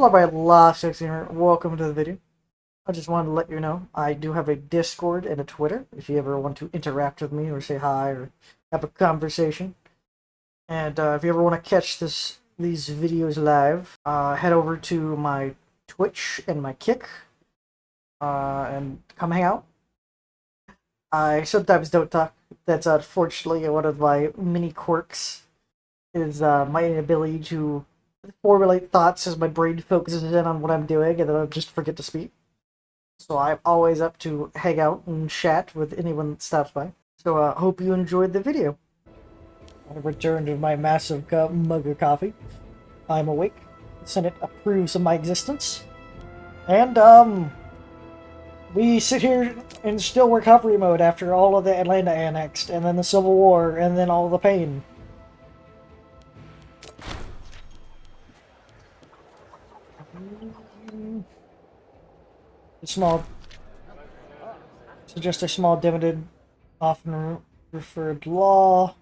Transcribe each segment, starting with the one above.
Hello, my last gamer. Welcome to the video. I just wanted to let you know I do have a Discord and a Twitter if you ever want to interact with me or say hi or have a conversation. And if you ever want to catch these videos live, head over to my Twitch and my Kick and come hang out. I sometimes don't talk. That's unfortunately one of my mini quirks. Is my inability to formulate thoughts as my brain focuses in on what I'm doing, and then I just forget to speak. So I'm always up to hang out and chat with anyone that stops by. So hope you enjoyed the video. I returned to my massive mug of coffee. I'm awake. The Senate approves of my existence. And we sit here in still recovery mode after all of the Atlanta annexed, and then the Civil War, and then all the pain. Small, so just a small limited, often referred law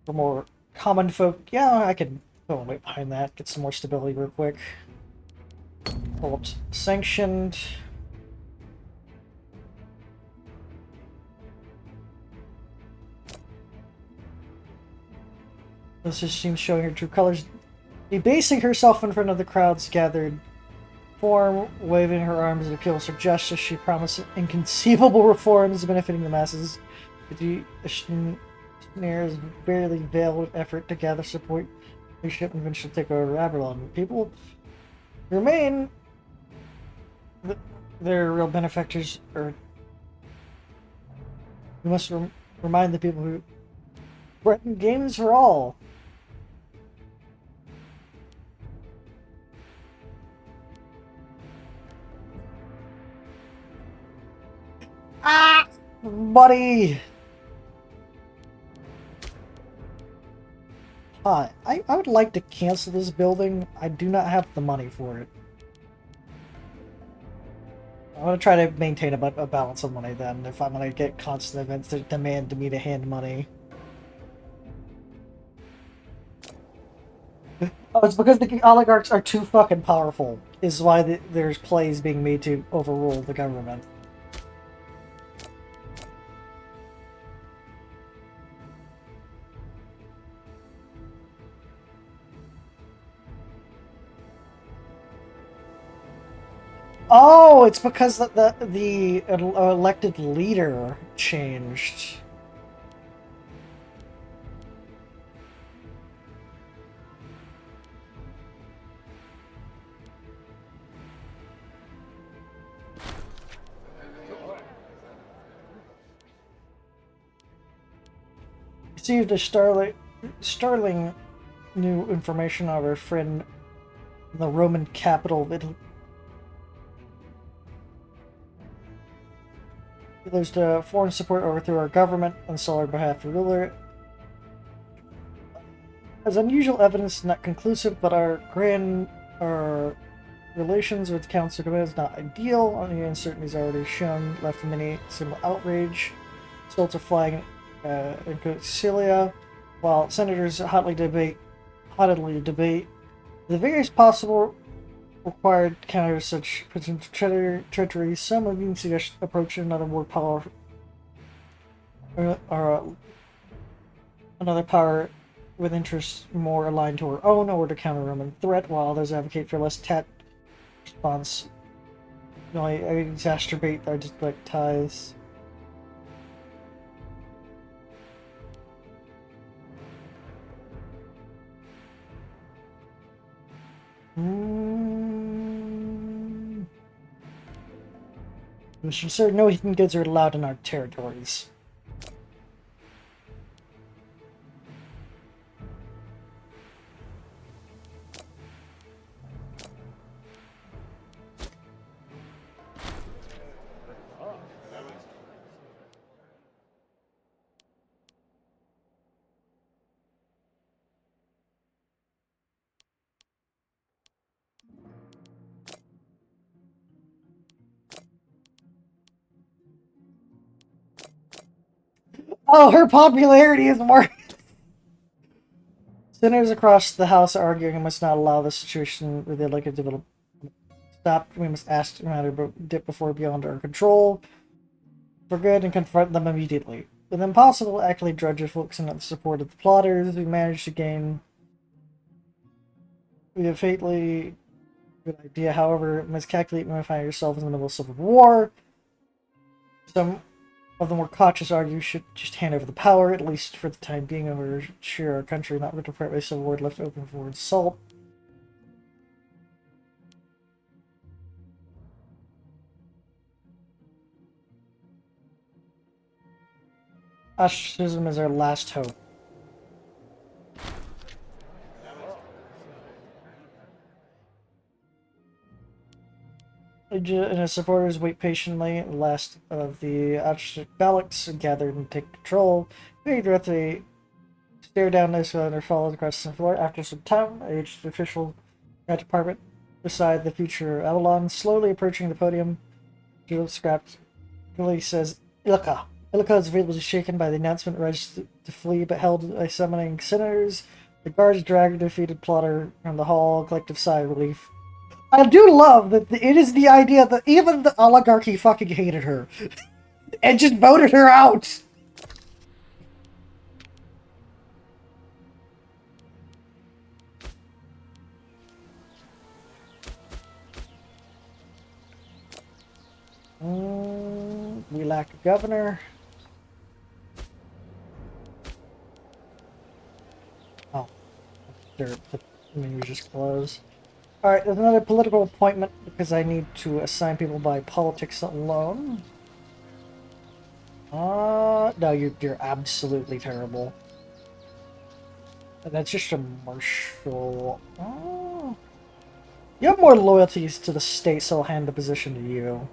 for more common folk. Yeah, I could go and wait behind that, get some more stability real quick. Hold sanctioned. This just seems showing her true colors. Debasing herself in front of the crowds gathered form, waving her arms in appeals for justice, she promised inconceivable reforms benefiting the masses. The snares barely veiled effort to gather support. Leadership and eventually take over Aberlon. People remain their real benefactors, or we must remind the people who threaten gains for all. Ah, buddy. Hi, I would like to cancel this building. I do not have the money for it. I'm going to try to maintain a balance of money then, if I'm going to get constant events that demand me to hand money. Oh, it's because the oligarchs are too fucking powerful, is why there's plays being made to overrule the government. Oh, it's because the elected leader changed. Received a startling new information of our friend in the Roman capital of Italy. There's the foreign support overthrew our government and saw our behalf of ruler. As unusual evidence, not conclusive, but our relations with the Council of is not ideal. Only uncertainties already shown left many civil outrage. Still flying in Cilia, while senators hotly debate the various possible required counter such potential treachery. Some of you suggest approaching another more powerful another power with interests more aligned to our own or to counter Roman threat, while others advocate for less response. I exacerbate our direct ties. We should ensure no hidden goods are allowed in our territories. Oh, her popularity is more. Senators across the House are arguing we must not allow the situation with the elected develop. Stop. We must ask the matter dip before beyond our control for good and confront them immediately. With impossible, accolade drudges focusing on the support of the plotters, we managed to gain. We have fatally good idea, however, miscalculate when we find yourself in the middle of civil war. Some of the more cautious argue you should just hand over the power, at least for the time being, in order to ensure our country not ripped apart by civil war left open for assault. Ostracism is our last hope. And his supporters wait patiently. The last of the ostrich ballots gathered and take control. They directly stare down this and are followed across the floor. After some time, an aged official at department beside the future Avalon, slowly approaching the podium. Jill scrapped. Billy says, Ilka. Ilka is visibly shaken by the announcement, ready to flee, but held by summoning senators. The guards drag a defeated plotter from the hall, collective sigh of relief. I do love that it is the idea that even the oligarchy fucking hated her and just voted her out. We lack a governor. Oh, the menu just closed. Alright, there's another political appointment because I need to assign people by politics alone. No, you're absolutely terrible. That's just a marshal. Oh. You have more loyalties to the state, so I'll hand the position to you.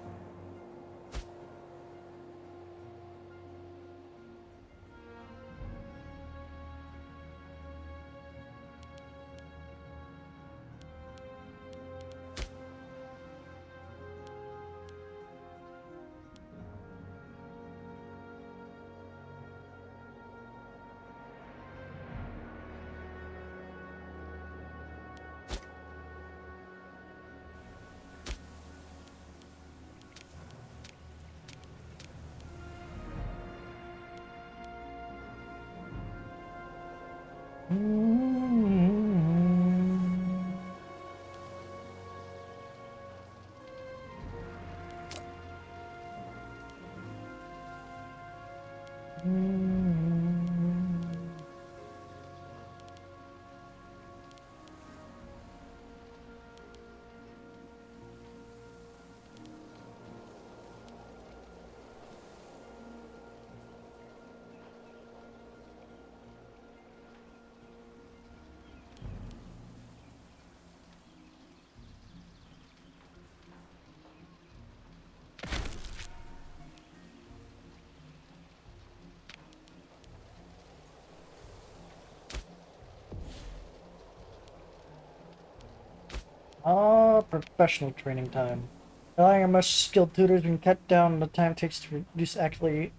Professional training time. Allowing our most skilled tutors can cut down the time it takes to produce adequately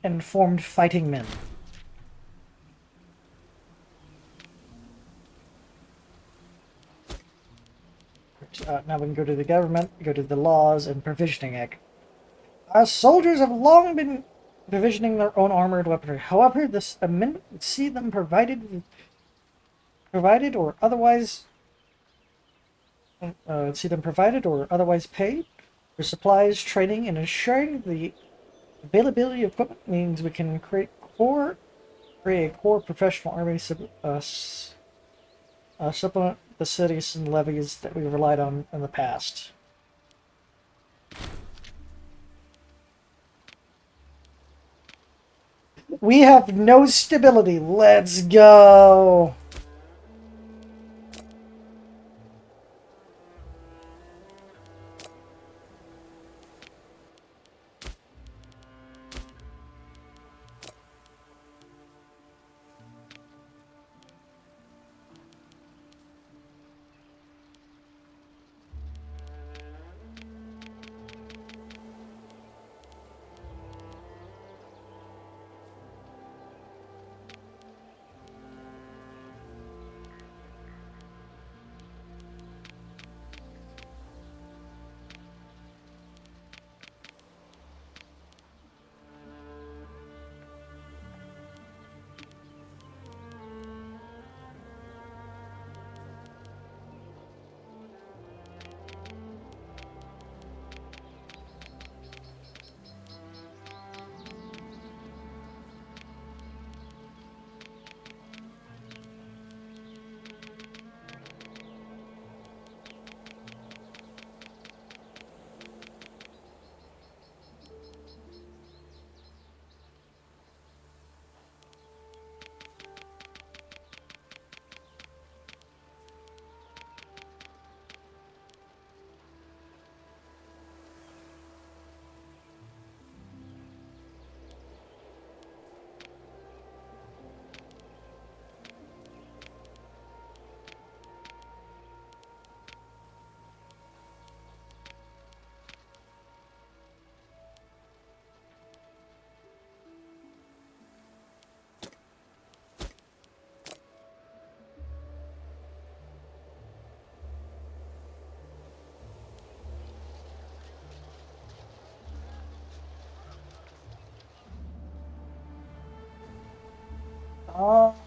informed fighting men. Now we can go to the government, go to the laws and provisioning act. Our soldiers have long been provisioning their own armored weaponry. However, this amendment would see them provided or otherwise paid for supplies, training, and ensuring the availability of equipment means we can create a core professional army supplement the cities and levies that we relied on in the past. We have no stability. Let's go.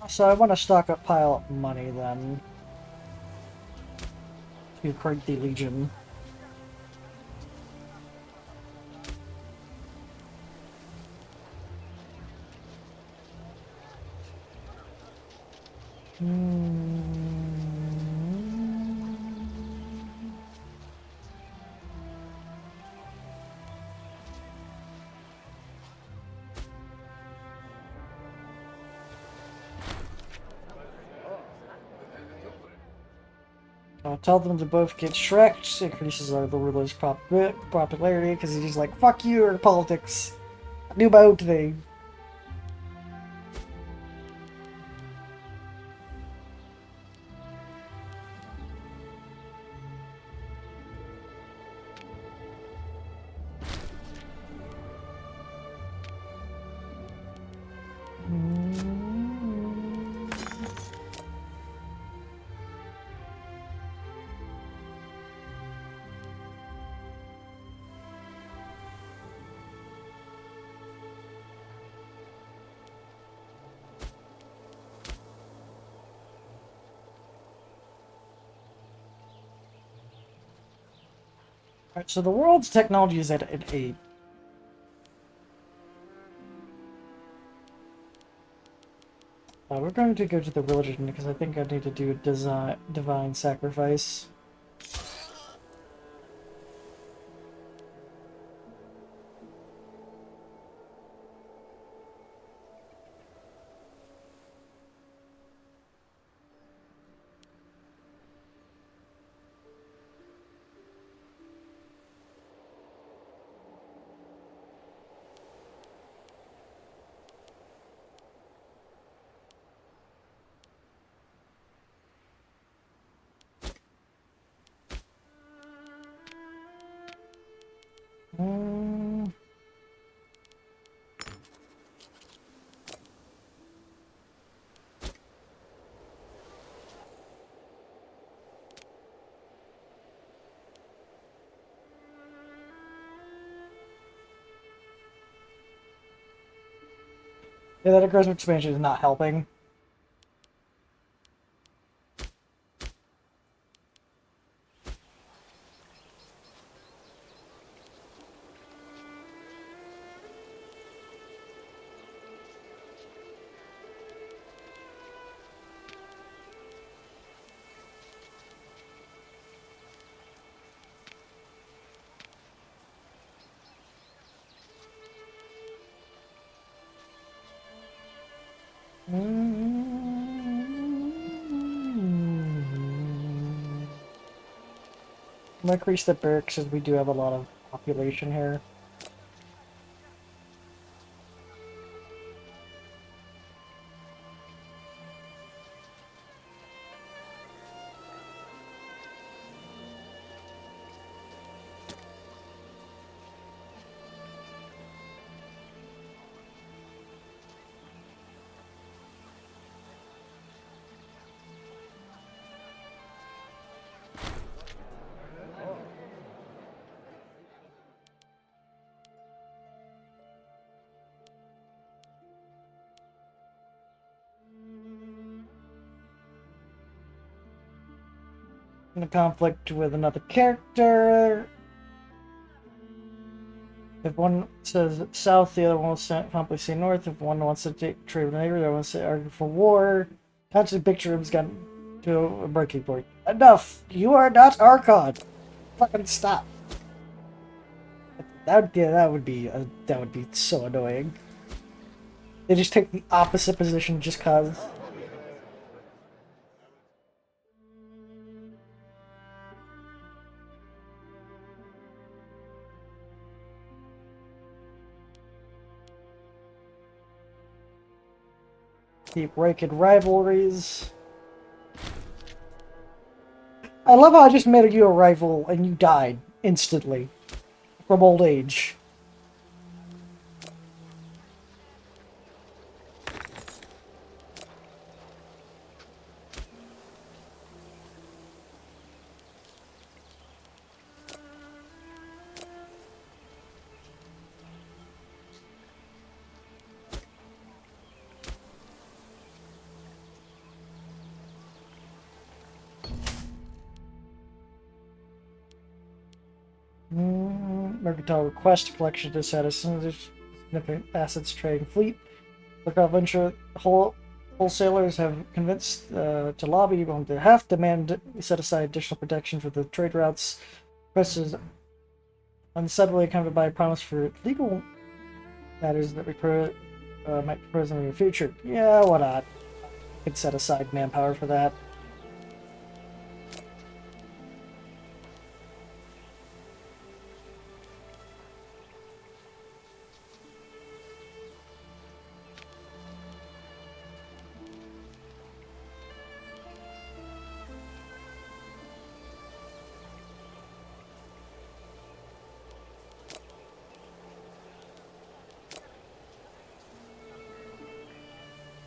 So I want to pile up money then to create the Legion. Tell them to both get Shrek'd. Increases the ruler's popularity because he's just like, fuck you or politics. I do my own thing. Alright, so the world's technology is at an 8. We're going to go to the religion because I think I need to do a divine sacrifice. Yeah, that aggressive expansion is not helping. I'm gonna increase the barracks as we do have a lot of population here. In a conflict with another character. If one says south, the other one will promptly say north. If one wants to trade with a neighbor, the other one will say argue for war. Constant picture has gotten to a breaking point. Enough! You are not Archon! Fucking stop. That would be so annoying. They just take the opposite position just cause. Keep raking rivalries. I love how I just made you a rival and you died instantly from old age. mercantile request collection to satisfy significant assets trading fleet. Local venture wholesalers have convinced to lobby on behalf demand set aside additional protection for the trade routes. Press is unsettlingly accompanied by a promise for legal matters that might be present in the future. Yeah, why not? I could set aside manpower for that.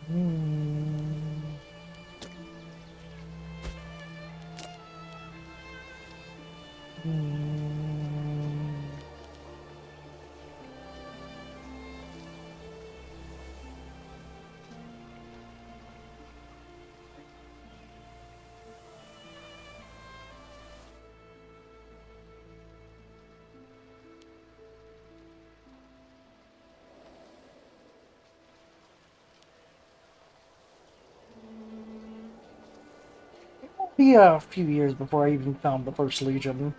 Hmm. Hmm. It'll be a few years before I even found the first Legion.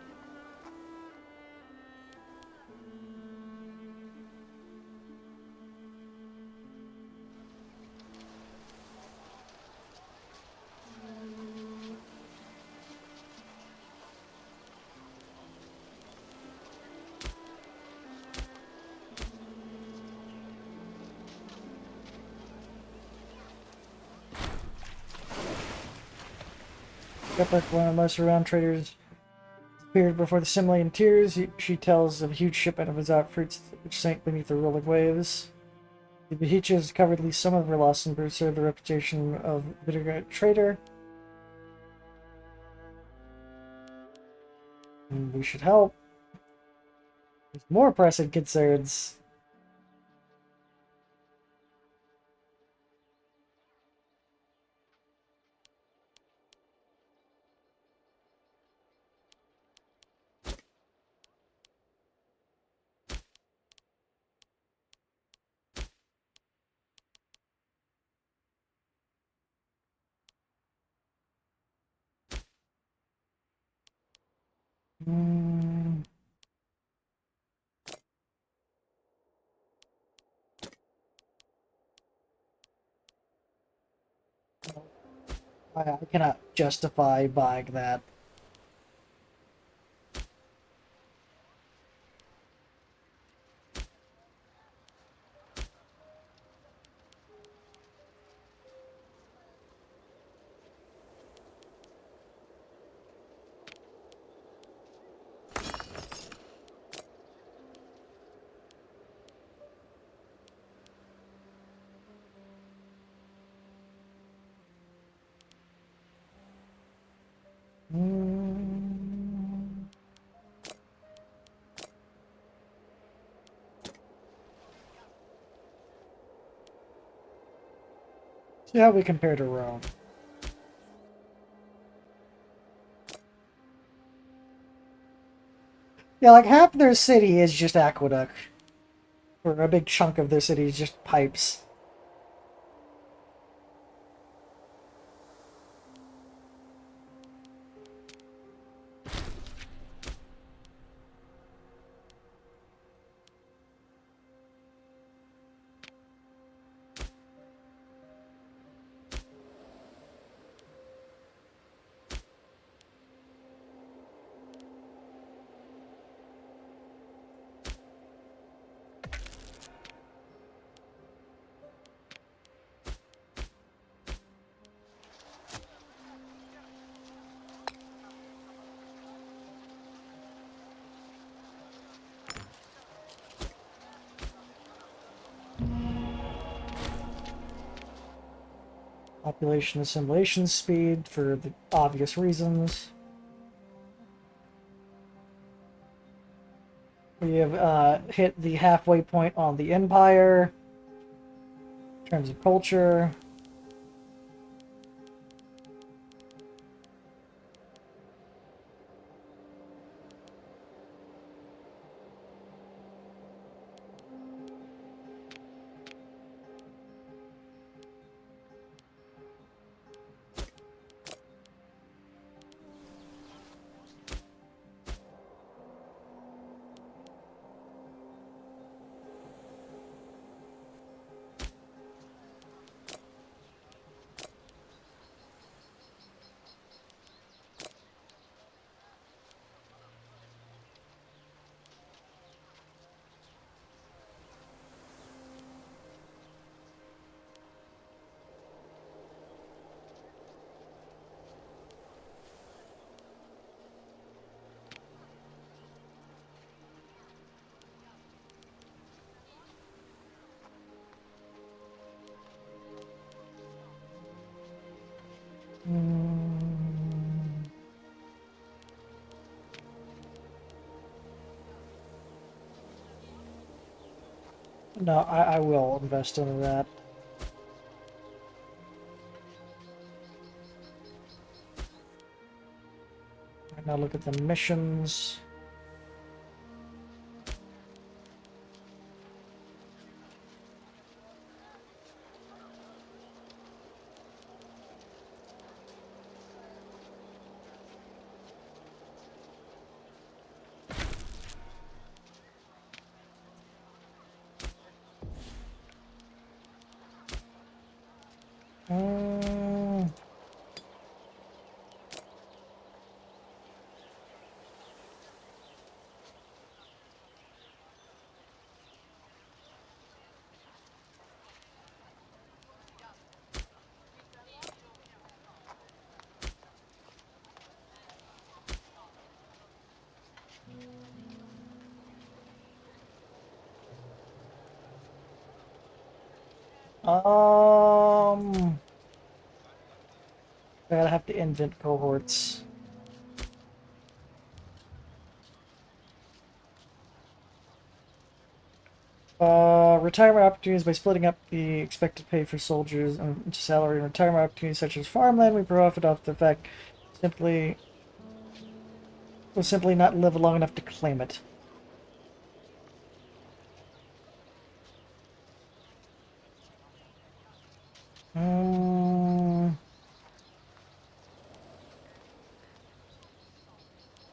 Shepard, one of the most renowned traders, appeared before the Simulated Tears. She tells of a huge shipment of exotic fruits which sank beneath the rolling waves. The Bahichas covered at least some of her loss and preserved the reputation of a bitter trader. And we should help. There's more pressing concerns. Hmm. I cannot justify buying that. Hmm. See how we compare to Rome. Yeah, like half their city is just aqueduct. Or a big chunk of their city is just pipes. Population assimilation speed for the obvious reasons. We have hit the halfway point on the Empire in terms of culture. No, I will invest in that. Right, now look at the missions. Mm, um, I gotta have to invent cohorts. Retirement opportunities by splitting up the expected pay for soldiers into salary and retirement opportunities such as farmland. We profit off the fact simply will simply not live long enough to claim it. Um,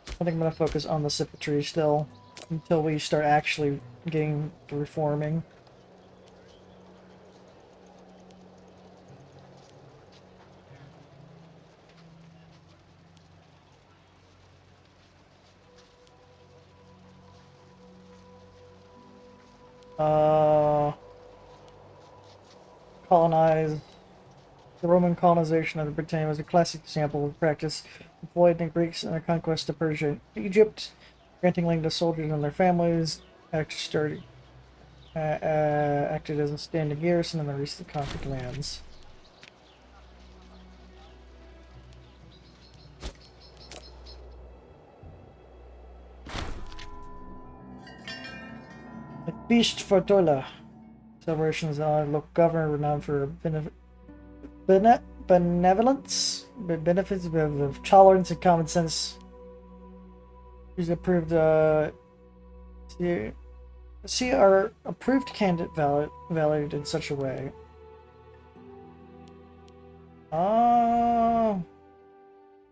I think I'm gonna focus on the symmetry still until we start actually getting to reforming. Uh, colonize. The Roman colonization of the Britannia was a classic example of practice employed in the Greeks in their conquest of Persia and Egypt, granting land to soldiers and their families, acted as a standing garrison in the recent conquered lands. The Feast Fortola celebrations are local governor renowned for benevolence, benefits of tolerance and common sense. He's approved. See our approved candidate valued in such a way.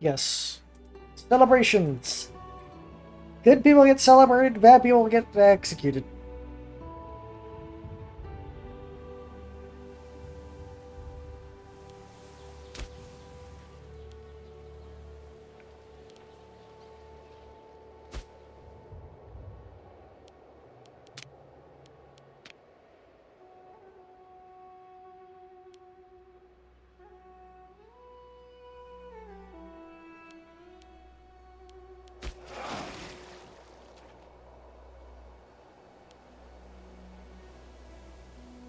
Yes. Celebrations. Good people get celebrated, bad people get executed.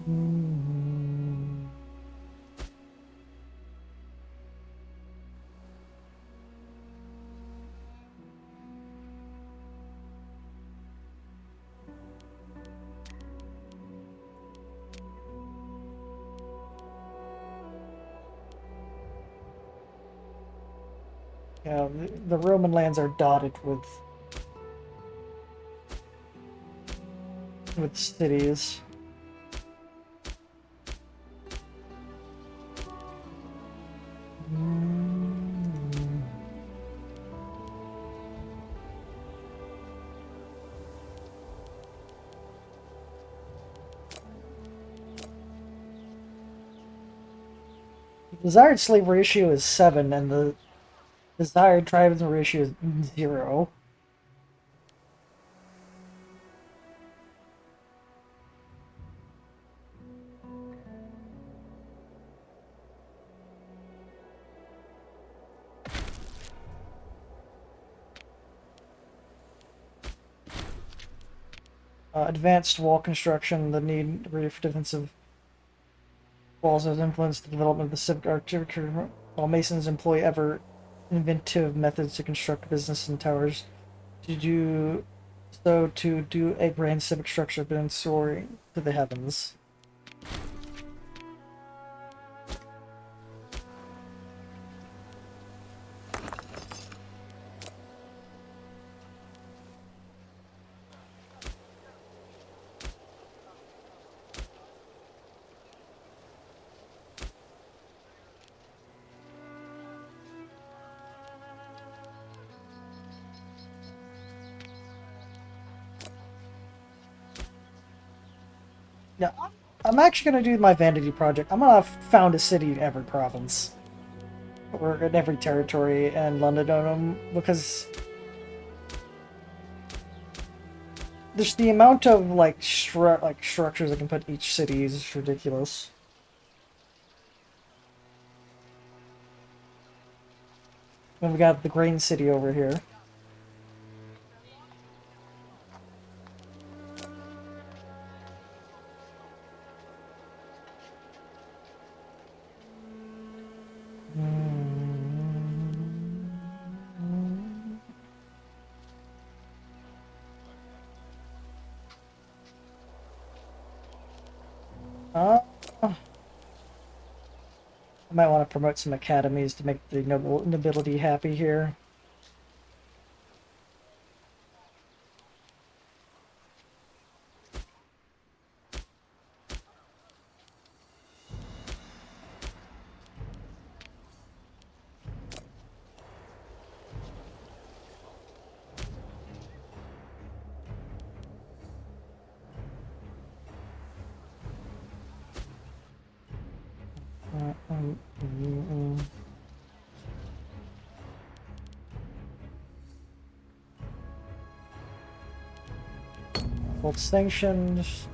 Mm. Yeah, the Roman lands are dotted with cities. Mm. The desired slave ratio is 7, and the desired tribesman ratio is 0. Advanced wall construction, the need for defensive walls has influenced the development of the civic architecture, while masons employ ever inventive methods to construct business and towers to do So to do a grand civic structure been soaring to the heavens. Yeah, I'm actually going to do my vanity project. I'm going to found a city in every province. Or in every territory and London because there's the amount of like structures I can put each city is ridiculous. And we got the grain city over here. Uh, I might want to promote some academies to make the nobility happy here. Full sanctions.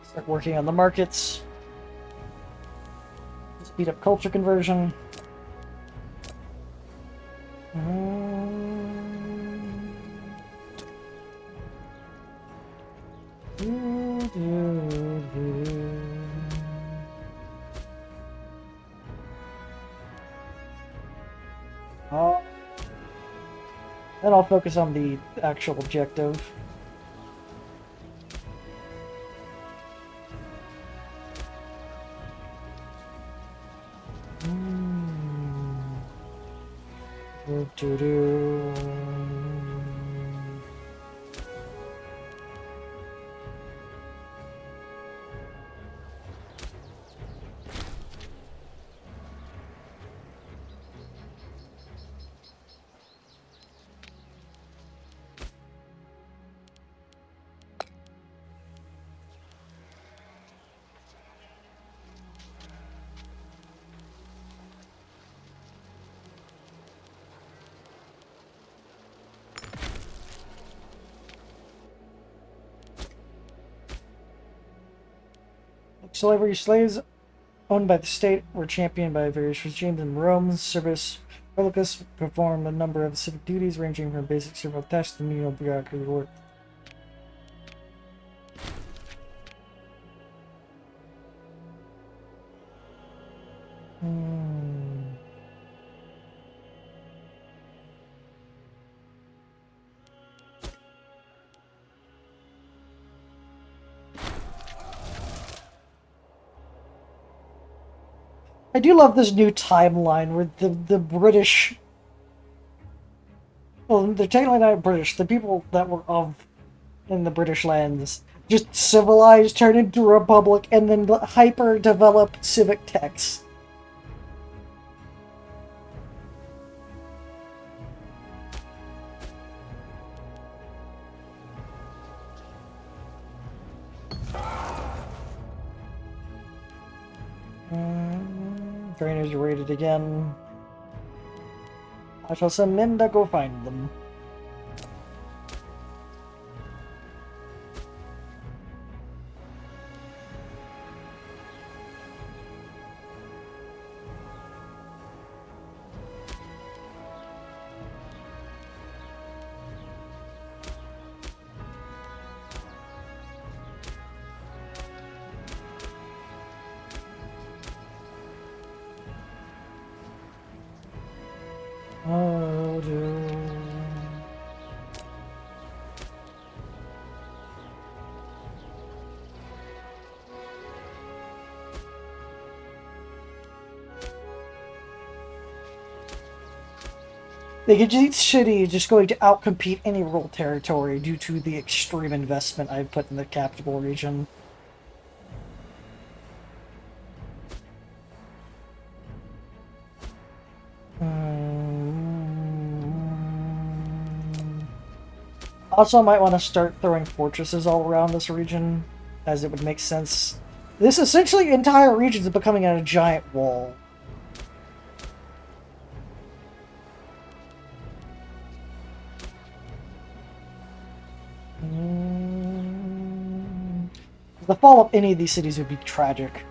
Start working on the markets. Speed up culture conversion. Then I'll focus on the actual objective. Slavery slaves owned by the state were championed by various regimes in Rome. Service Relicus performed a number of civic duties ranging from basic civil tasks to menial bureaucracy work. I do love this new timeline where the British, well, they're technically not British, the people that were in the British lands just civilized, turned into a republic, and then hyper developed civic texts. Drainage raided again. I shall send men to go find them. Like, each city is just going to outcompete any rural territory due to the extreme investment I've put in the capital region. Also, I might want to start throwing fortresses all around this region, as it would make sense. This essentially entire region is becoming a giant wall. The fall of any of these cities would be tragic.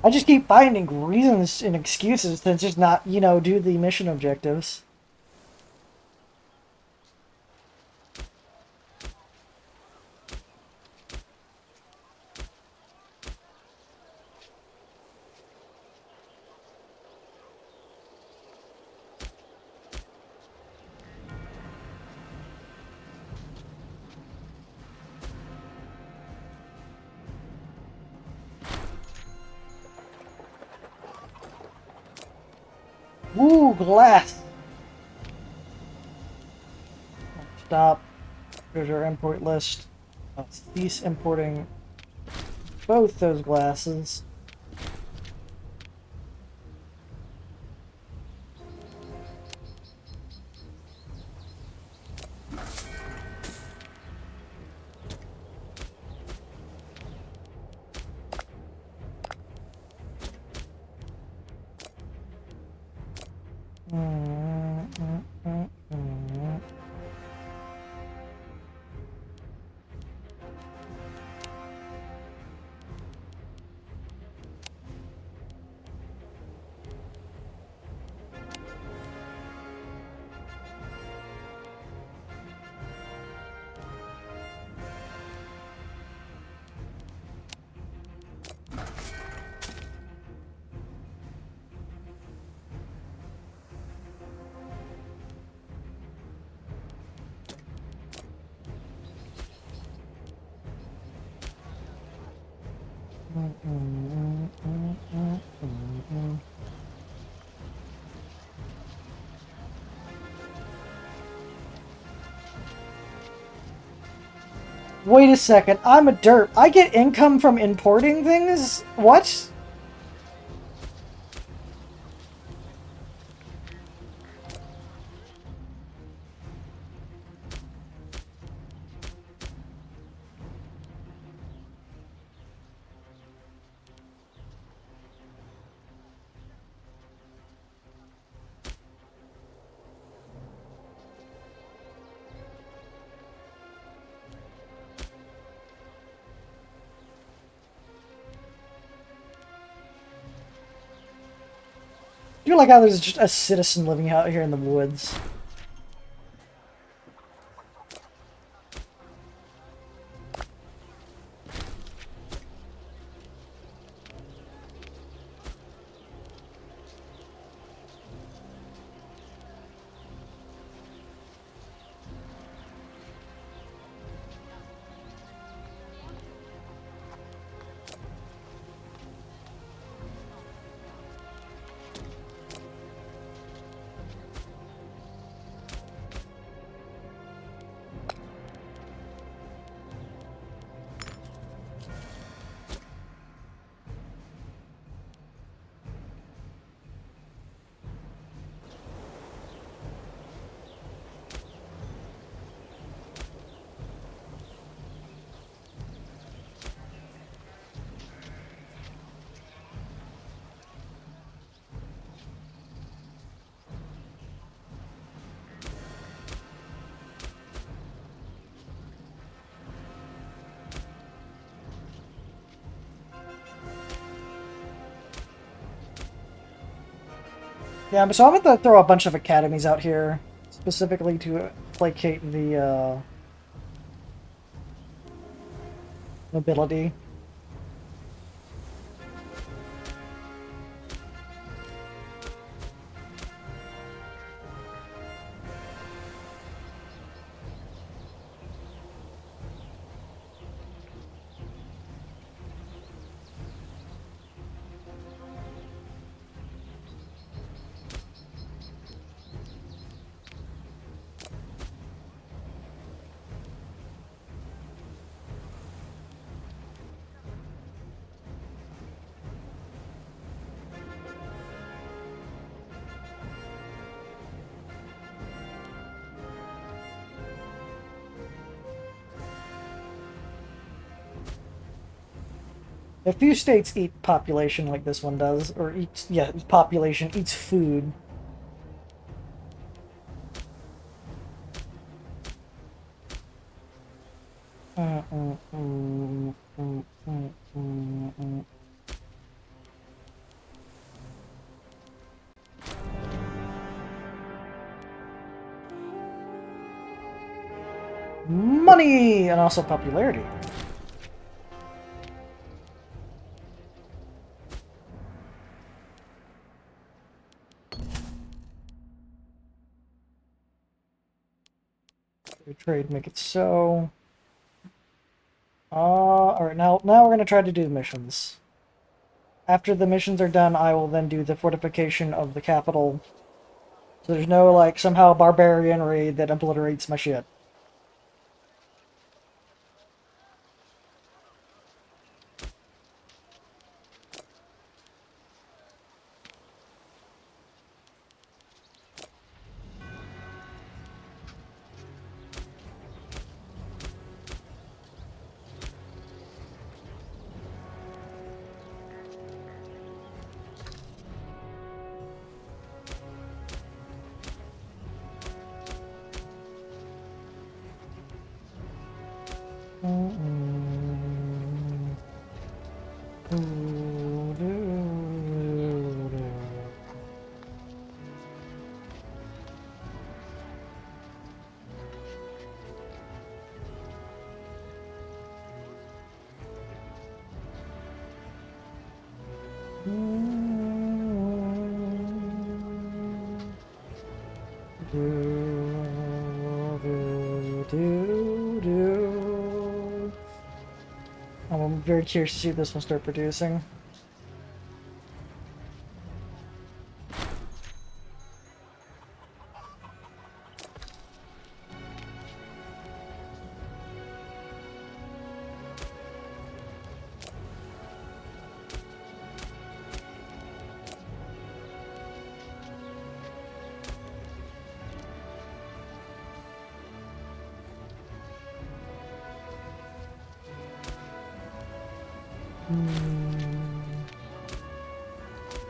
I just keep finding reasons and excuses to just not, you know, do the mission objectives. Ooh, glass! Stop. There's our import list. Let's cease importing both those glasses. Wait a second, I'm a derp. I get income from importing things? What? I feel like how there's just a citizen living out here in the woods. Yeah, so I'm going to throw a bunch of academies out here, specifically to placate the nobility. A few states eat population like this one does, or eats, yeah, population eats food. Money and also popularity. Trade, make it so. Alright, now we're gonna try to do the missions. After the missions are done, I will then do the fortification of the capital. So there's no, like, somehow barbarian raid that obliterates my shit. I'm very curious to see this one start producing.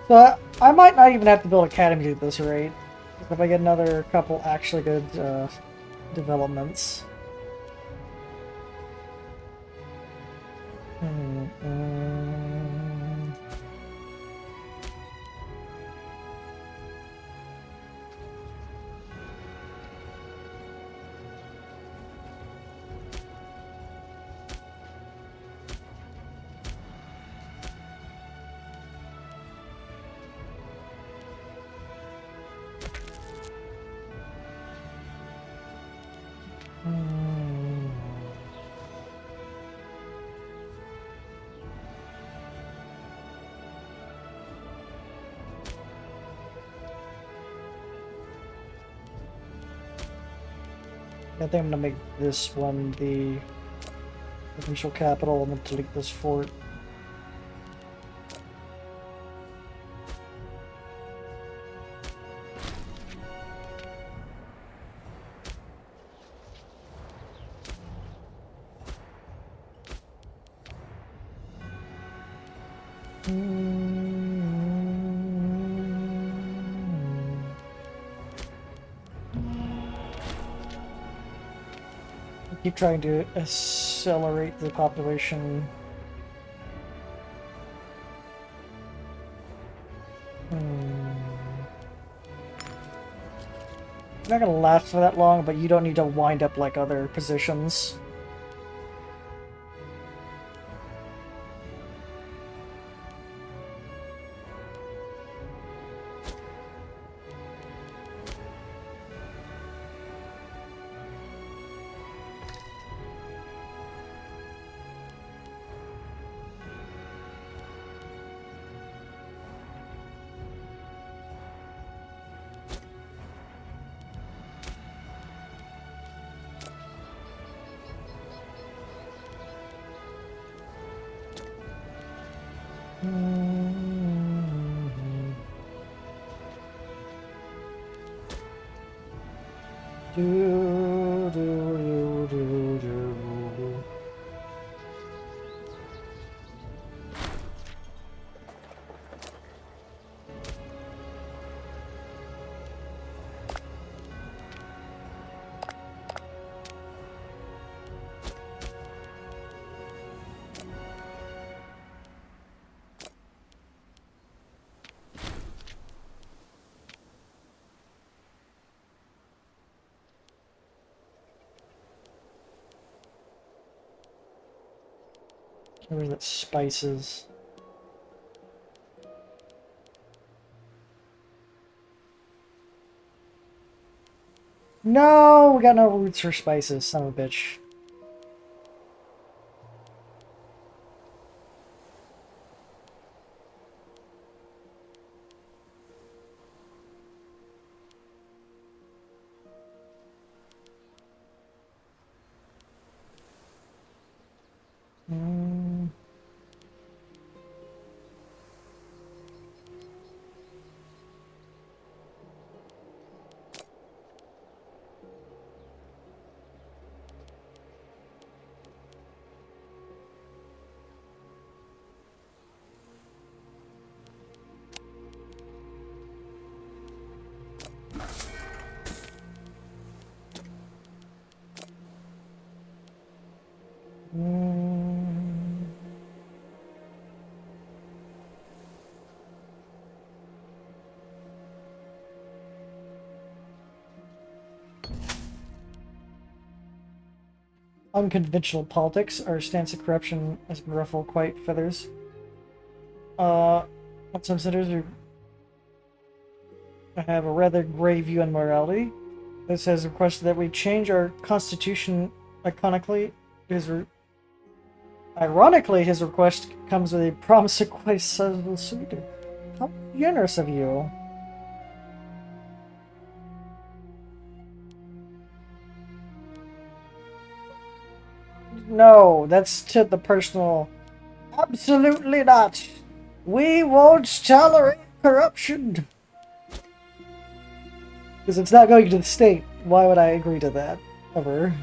So I might not even have to build academy at this rate. If I get another couple actually good developments. I think I'm gonna make this one the provincial capital and then delete this fort. I keep trying to accelerate the population. Not gonna last for that long, but you don't need to wind up like other positions. Or is it spices? No, we got no roots for spices, son of a bitch. Mm. Mm. Unconventional politics. Our stance of corruption has been ruffled quite feathers. Uh, some senators have a rather gray view on morality. This has requested that we change our constitution iconically. Ironically, his request comes with a promise of quite a sizable suit. How generous of you. No, that's to the personal. Absolutely not. We won't tolerate corruption. Because it's not going to the state. Why would I agree to that? Ever.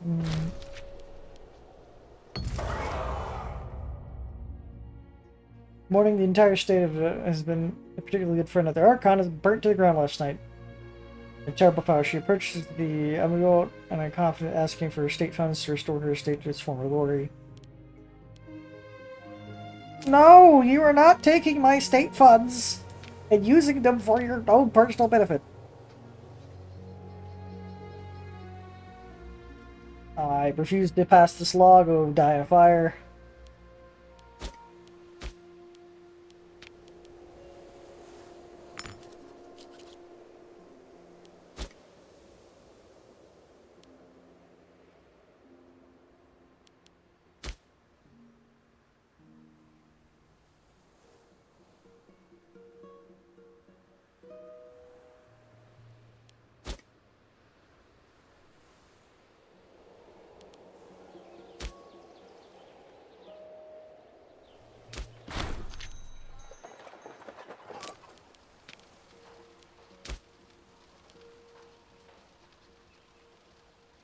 Mm. Morning, the entire state of has been a particularly good friend of their Archon is burnt to the ground last night. A terrible foul. She approaches the Amigo and I'm confident asking for state funds to restore her estate to its former glory. No, you are not taking my state funds and using them for your own personal benefit. I refuse to pass this law. Go die in a fire.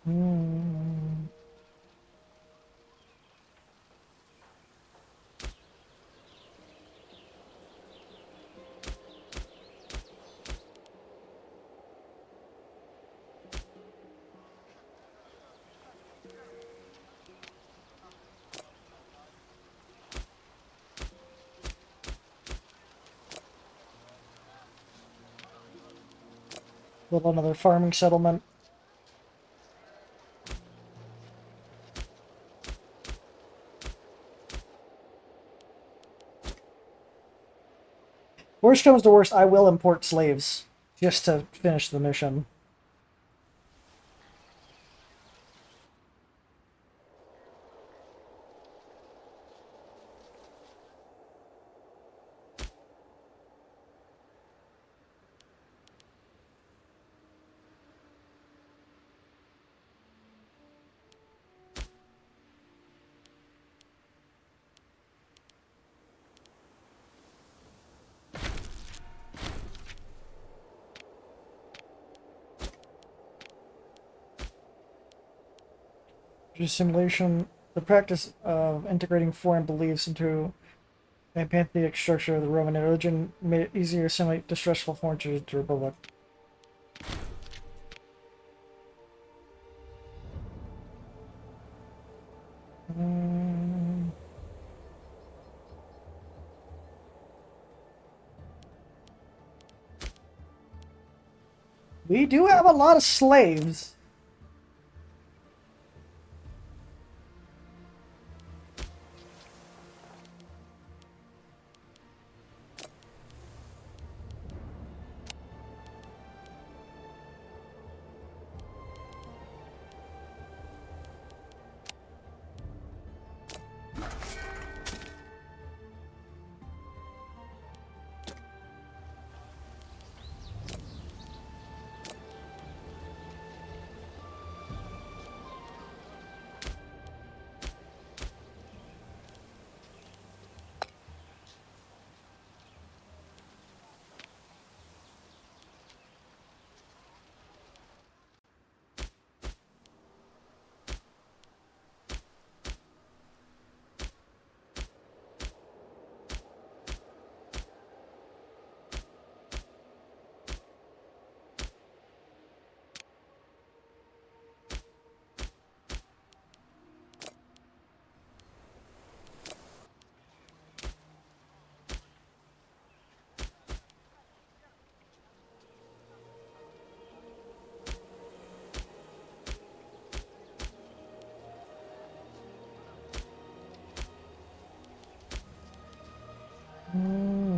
Hmm. Build another farming settlement. Worst comes to worst, I will import slaves just to finish the mission. Just simulation. The practice of integrating foreign beliefs into the pantheistic structure of the Roman religion made it easier to assimilate distressful forms to the Republic. Mm. We do have a lot of slaves. Mm.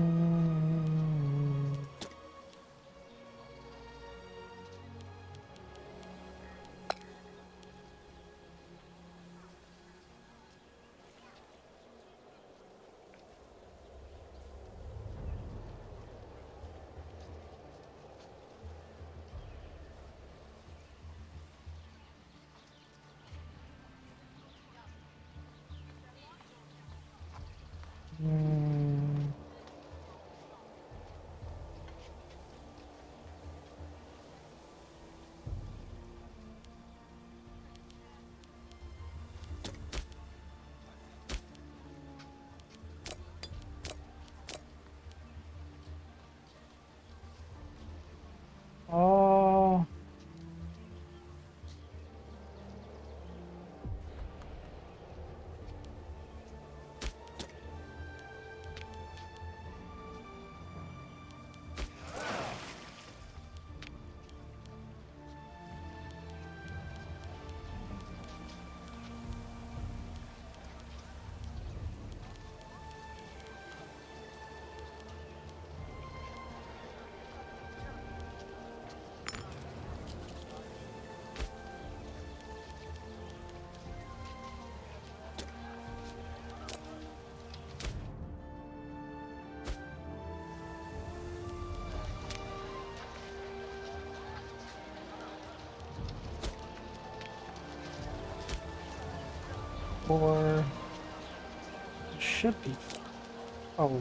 Mm. Oh. Or it should be. Oh.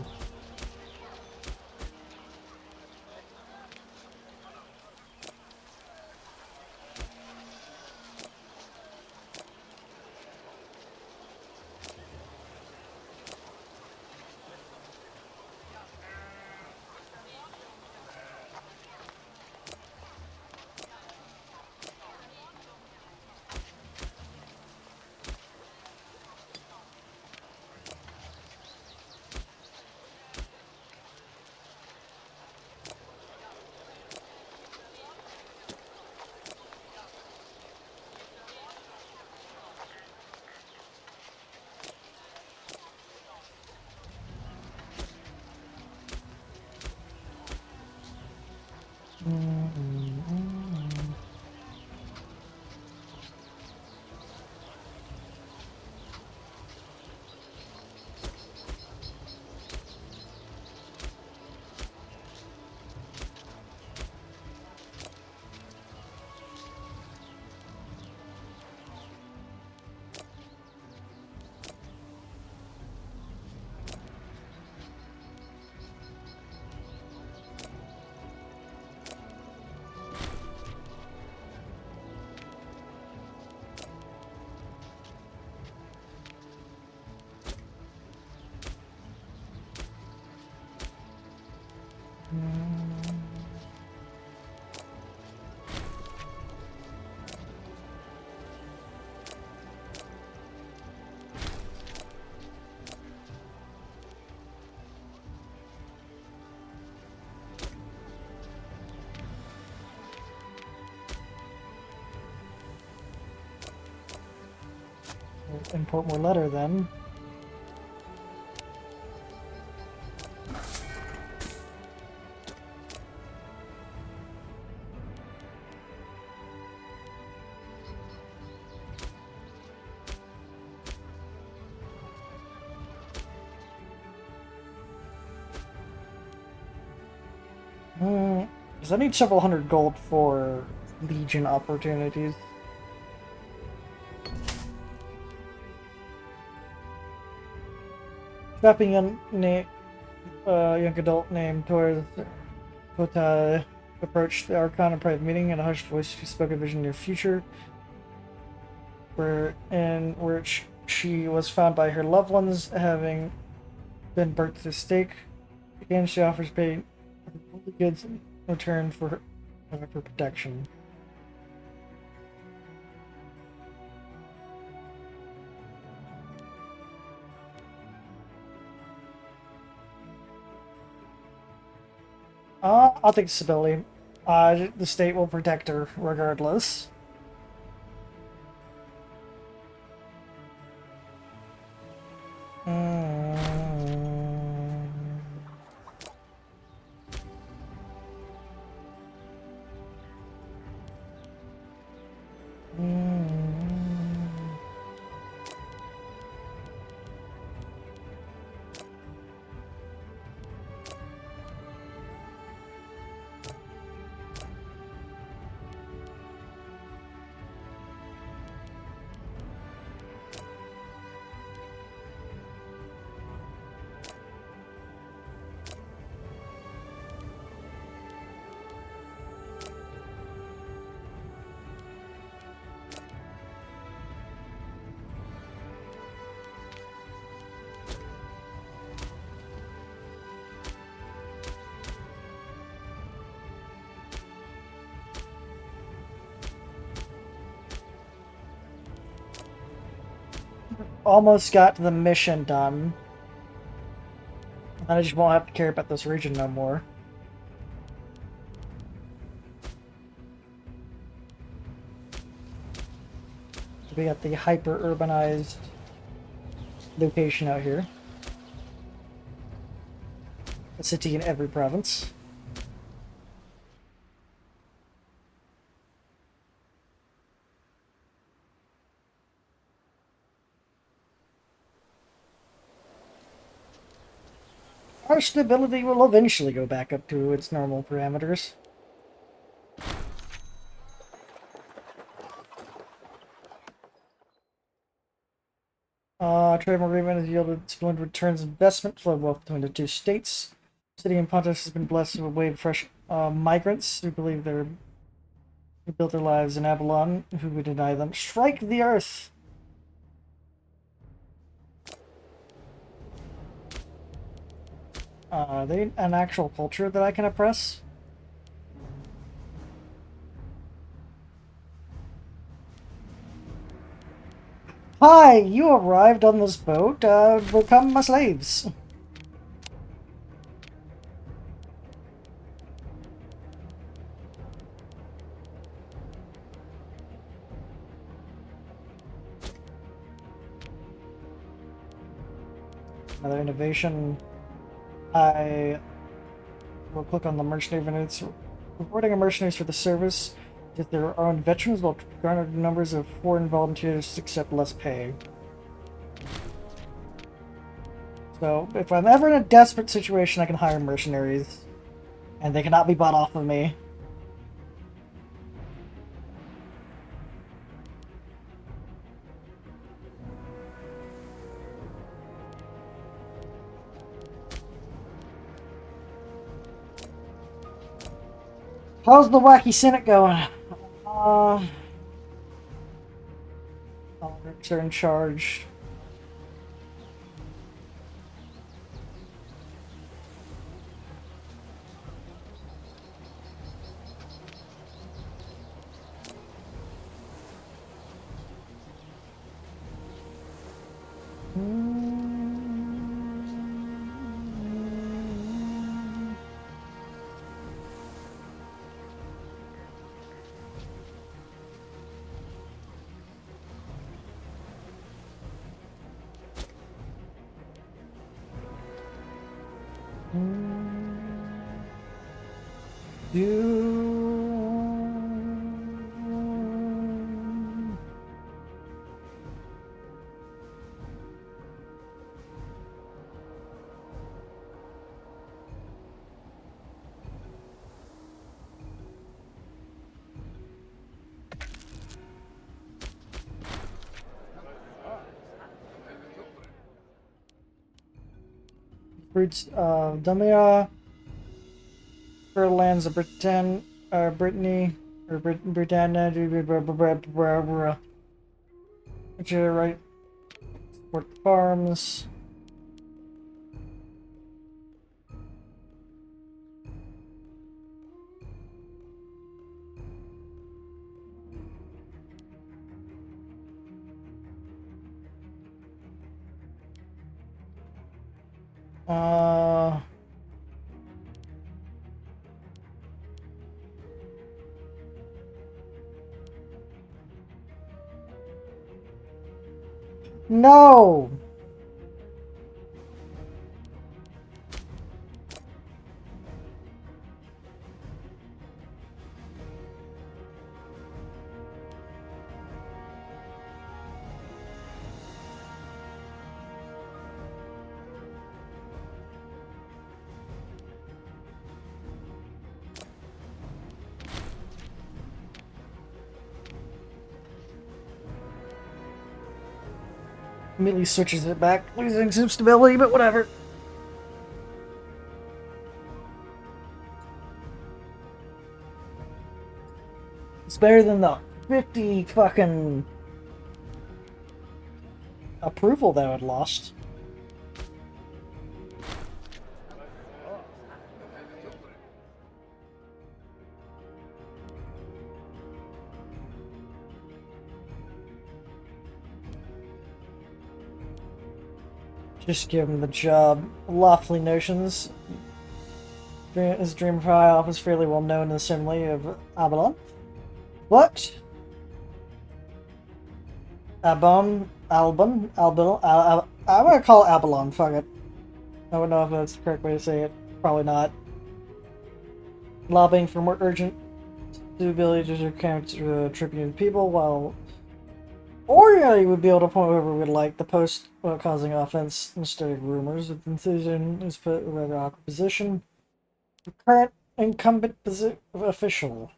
We'll import more letter then. Because I need several hundred gold for Legion opportunities. Trapping young adult named towards Kota approached the Archon in private meeting in a hushed voice. She spoke a vision near future, in which she was found by her loved ones having been burnt to the stake. Again, she offers pay the goods in return for protection. I'll take stability. The state will protect her regardless. Almost got the mission done. And I just won't have to care about this region no more. So we got the hyper-urbanized location out here. A city in every province. Our stability will eventually go back up to its normal parameters. Trade agreement has yielded splendid returns investment, flow of wealth between the two states. The city in Pontus has been blessed with a wave of fresh migrants who believe who built their lives in Avalon, who would deny them. Strike the earth! Are they an actual culture that I can oppress? Hi, you arrived on this boat. Become my slaves. Another innovation. I will click on the mercenary minutes. Rewarding a mercenaries for the service. If their own veterans will garner numbers of foreign volunteers accept less pay. So, if I'm ever in a desperate situation, I can hire mercenaries. And they cannot be bought off of me. How's the wacky Senate going? Rips are in charge. Fruits of Damia, lands of Britain, Brittany, or Britannia, right? Support farms. No! Immediately switches it back, losing some stability, but whatever. It's better than the 50 fucking approval that I'd lost. Just give him the job. Lofty notions. His dream of high office fairly well known in the assembly of Abalon. What? Albon? I'm gonna call it Abalon, fuck it. I don't know if that's the correct way to say it. Probably not. Lobbying for more urgent ability to count tribune people, while ordinarily would be able to point whoever we would like the post causing offense instead of rumors. With enthusiasm is put in a rather awkward position. The current incumbent official.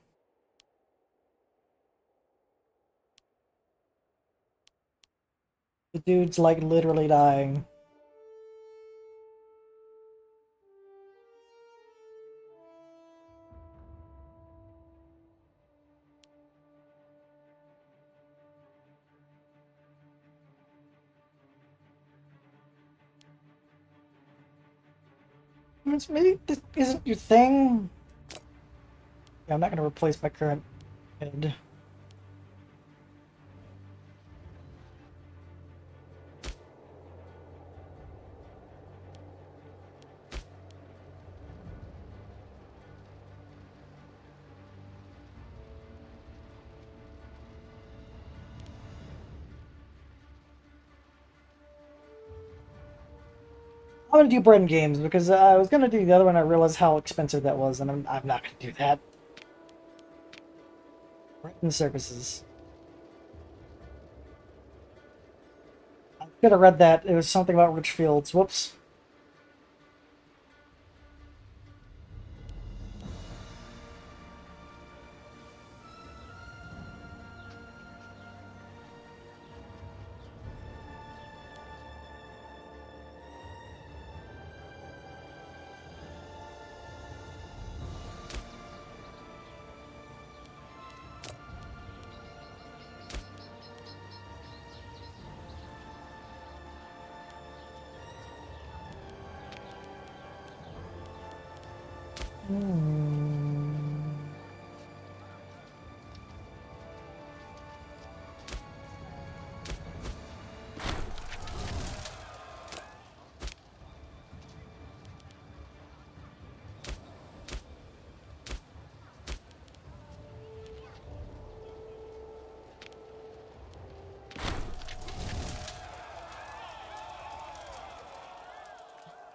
The dude's like literally dying. Maybe this isn't your thing. Yeah, I'm not going to replace my current head. I'm going to do Bread Games because I was going to do the other one. I realized how expensive that was, and I'm not going to do that. Written services. I should have read that. It was something about rich fields. Whoops.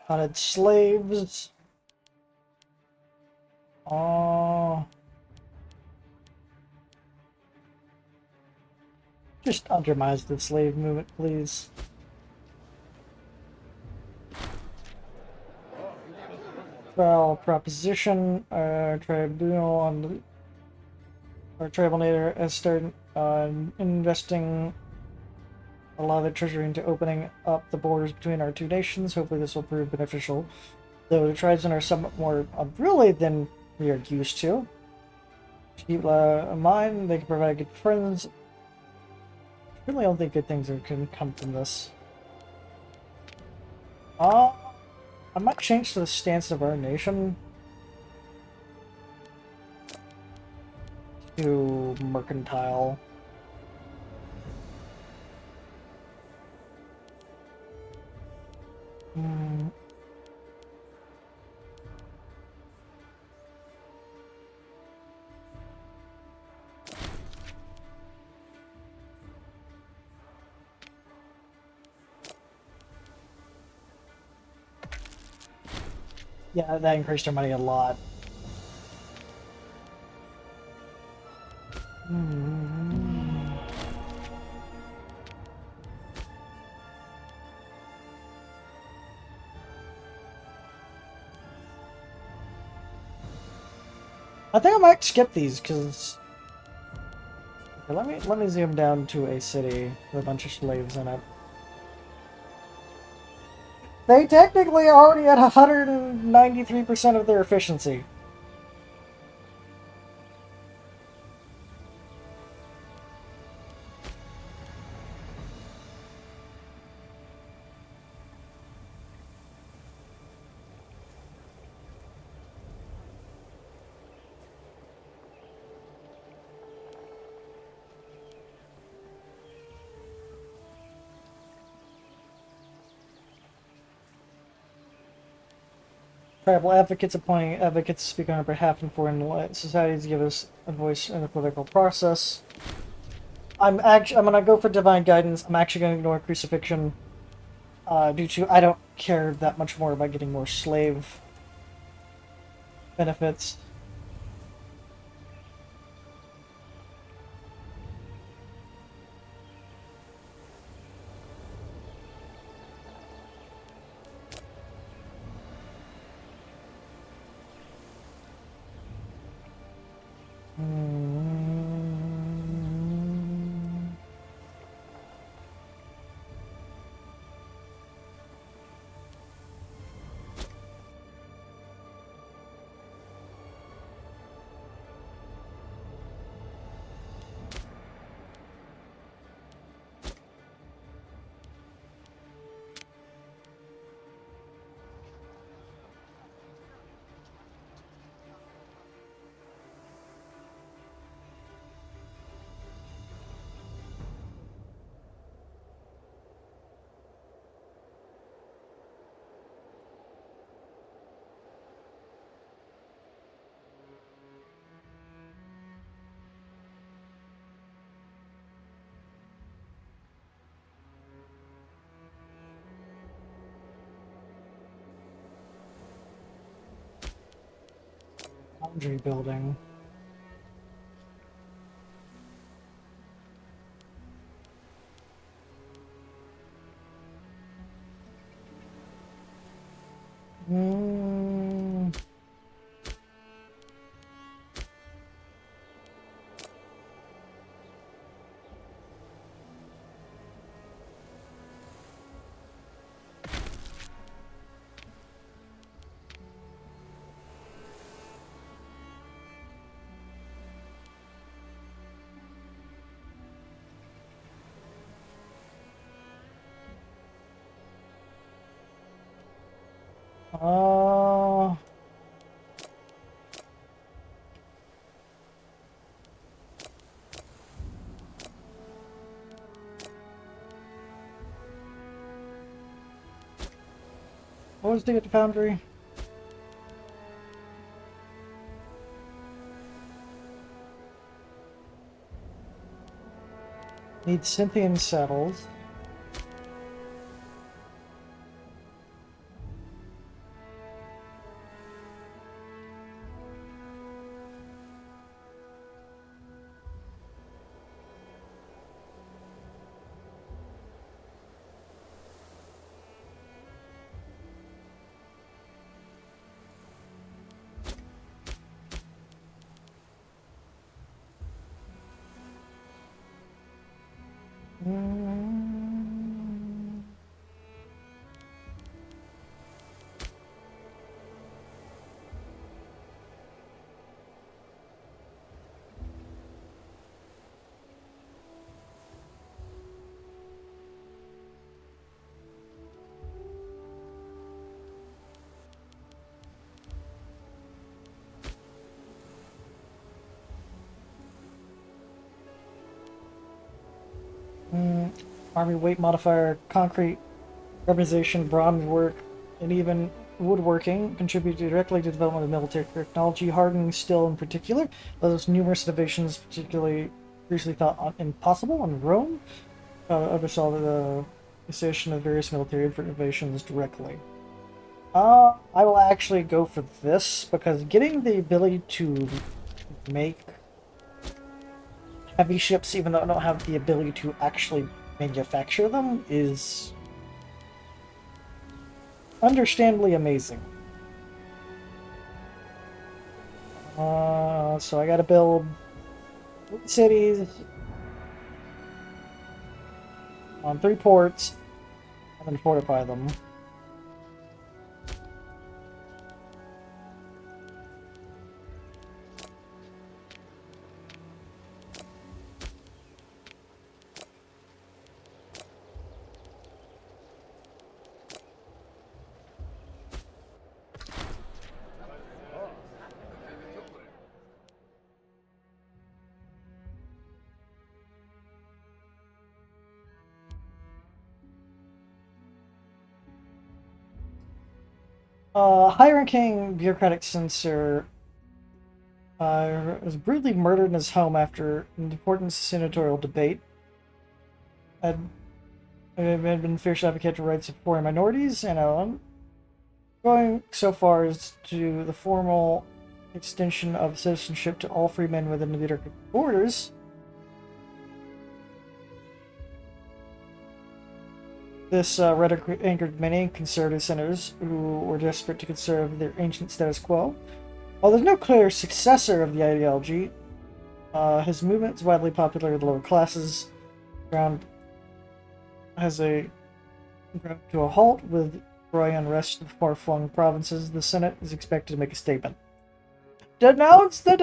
Hunted slaves. just undermines the slave movement, please? Trial proposition, tribunal on the our tribal nature has started investing a lot of the treasury into opening up the borders between our two nations. Hopefully this will prove beneficial. Though the tribesmen are somewhat more unruly than we are used to. Keep in mind, they can provide good friends. I really don't think good things can come from this. I might change to the stance of our nation to mercantile. Hmm. Yeah, that increased our money a lot. Hmm. I think I might skip these because let me zoom down to a city with a bunch of slaves in it. They technically are already at 193% of their efficiency. Tribal advocates appointing advocates to speak on our behalf in foreign societies give us a voice in the political process. I'm gonna go for divine guidance. I'm actually gonna ignore crucifixion, due to I don't care that much more about getting more slave benefits. Hmm. Foundry building. Hmm. Uh, what was the at the foundry? Need Cynthian settled. army weight modifier, concrete urbanization, bronze work, and even woodworking contribute directly to the development of military technology. Hardening steel in particular, those numerous innovations particularly previously thought impossible in Rome, oversaw the association of various military innovations directly. I will actually go for this because getting the ability to make heavy ships, even though I don't have the ability to actually manufacture them, is understandably amazing. So I gotta build cities on 3 ports and then fortify them. High-ranking bureaucratic censor was brutally murdered in his home after an important senatorial debate. Had been a fierce advocate for rights of foreign minorities, and going so far as to the formal extension of citizenship to all free men within the bureaucratic borders. This rhetoric angered many conservative senators who were desperate to conserve their ancient status quo. While there's no clear successor of the ideology, his movement is widely popular with the lower classes. Ground has a ground to a halt with growing unrest in far-flung provinces. The Senate is expected to make a statement. Denounce the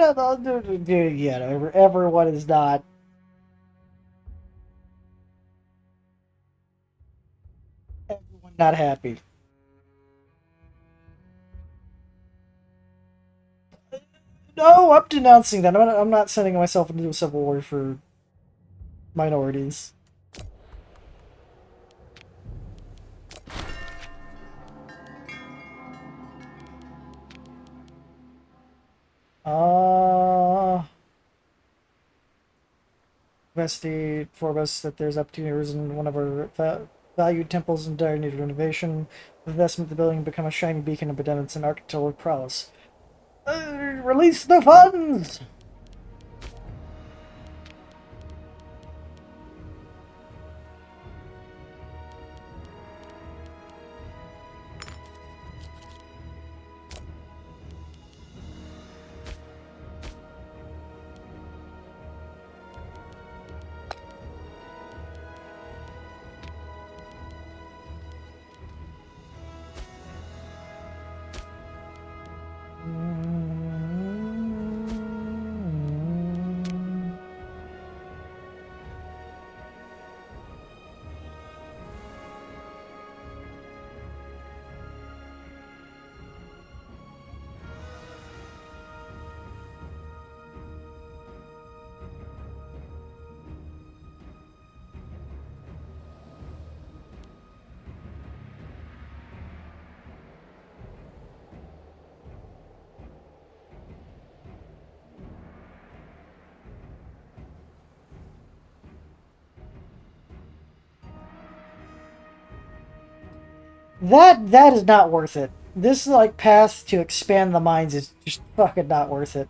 yeah, everyone is not. Everyone not happy. No, I'm denouncing that. I'm not sending myself into a civil war for minorities. Investigate for us that there's opportunities in one of our valued temples in dire need of renovation. The investment in the building become a shining beacon of benevolence and architectural prowess. Release the funds! That is not worth it. This like path to expand the mines is just fucking not worth it.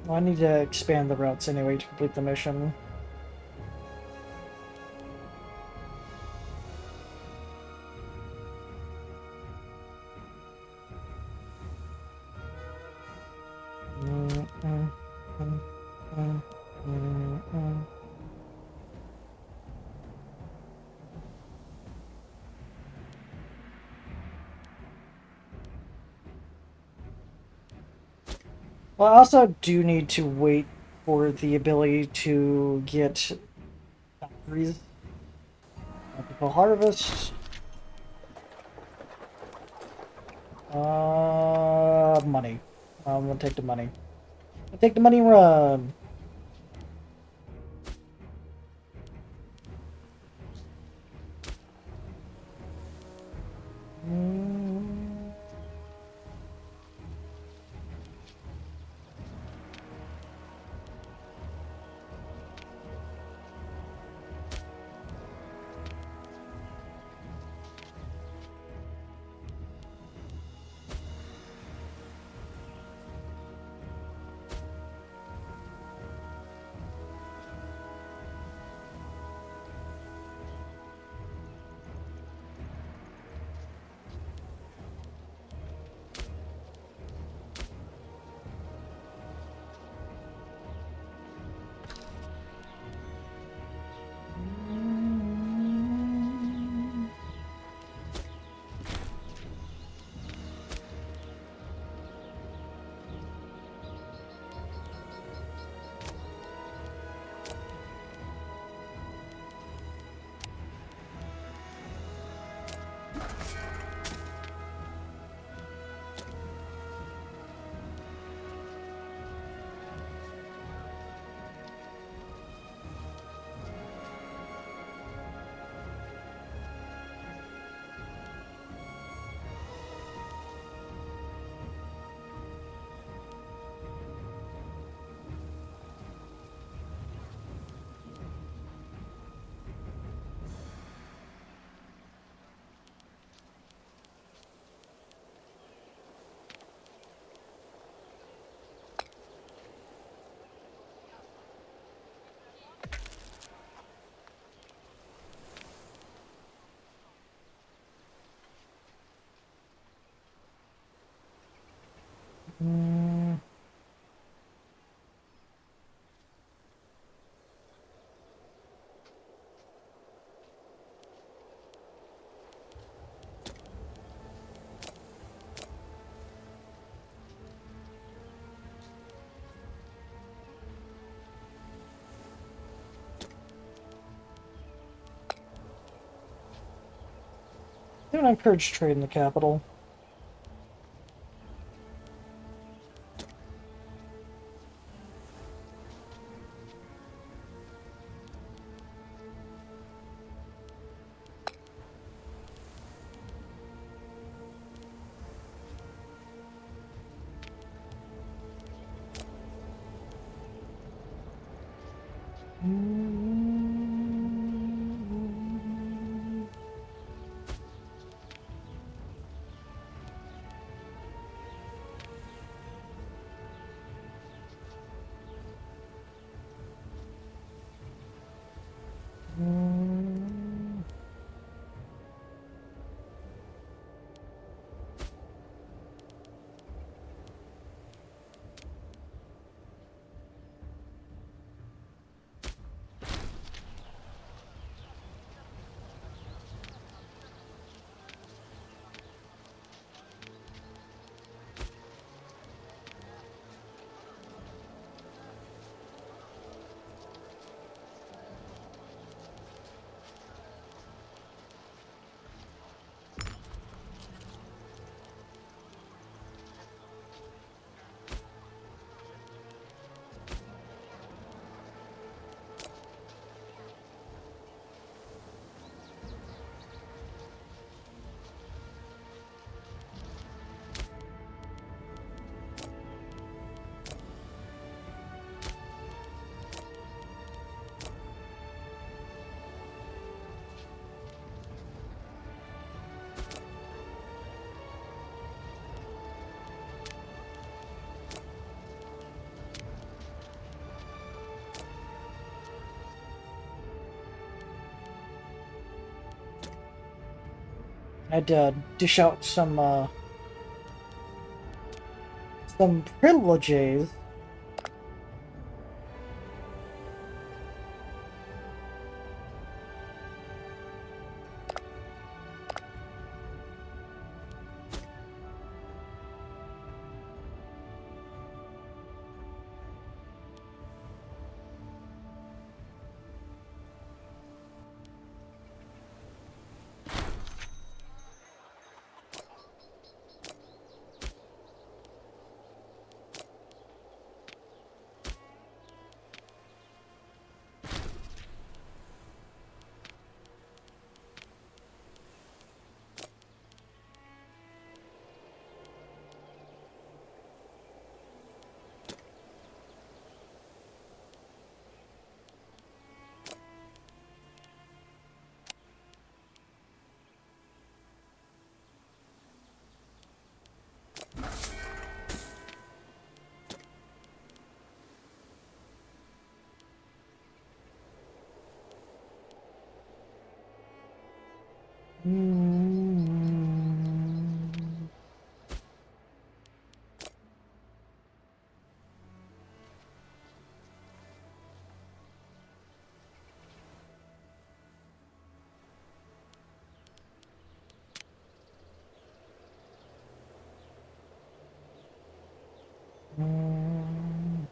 Well, I need to expand the routes anyway to complete the mission. Well, I also do need to wait for the ability to get factories. Multiple harvest. Money. I'm gonna take the money. I'll take the money and run. Mm. Mm. I'm gonna encourage trade in the capital. Mm. I'd dish out some privileges. Mm. Mm.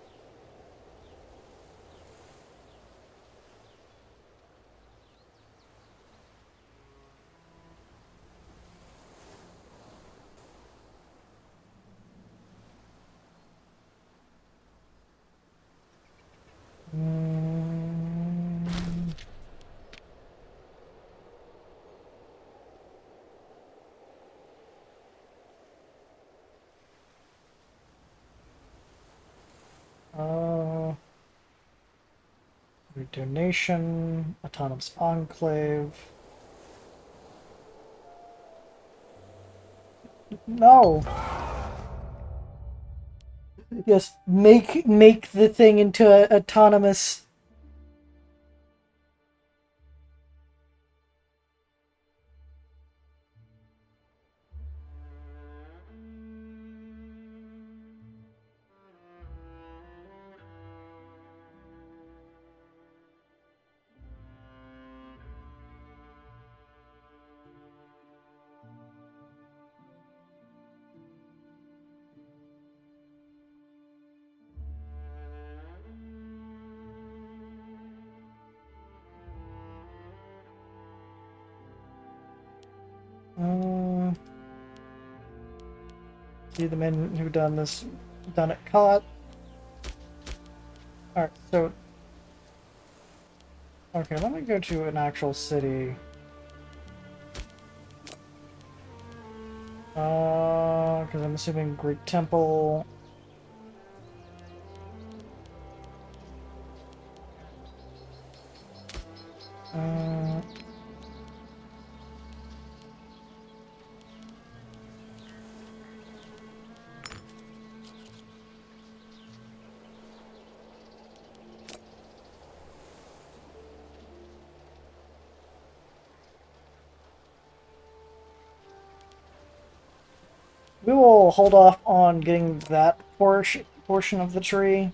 Mm. Uh, Donation, autonomous enclave. No. Yes, make the thing into a autonomous. Uh, See the men who done it caught. Alright, so okay, let me go to an actual city. Because I'm assuming Greek Temple. Uh, we will hold off on getting that portion of the tree.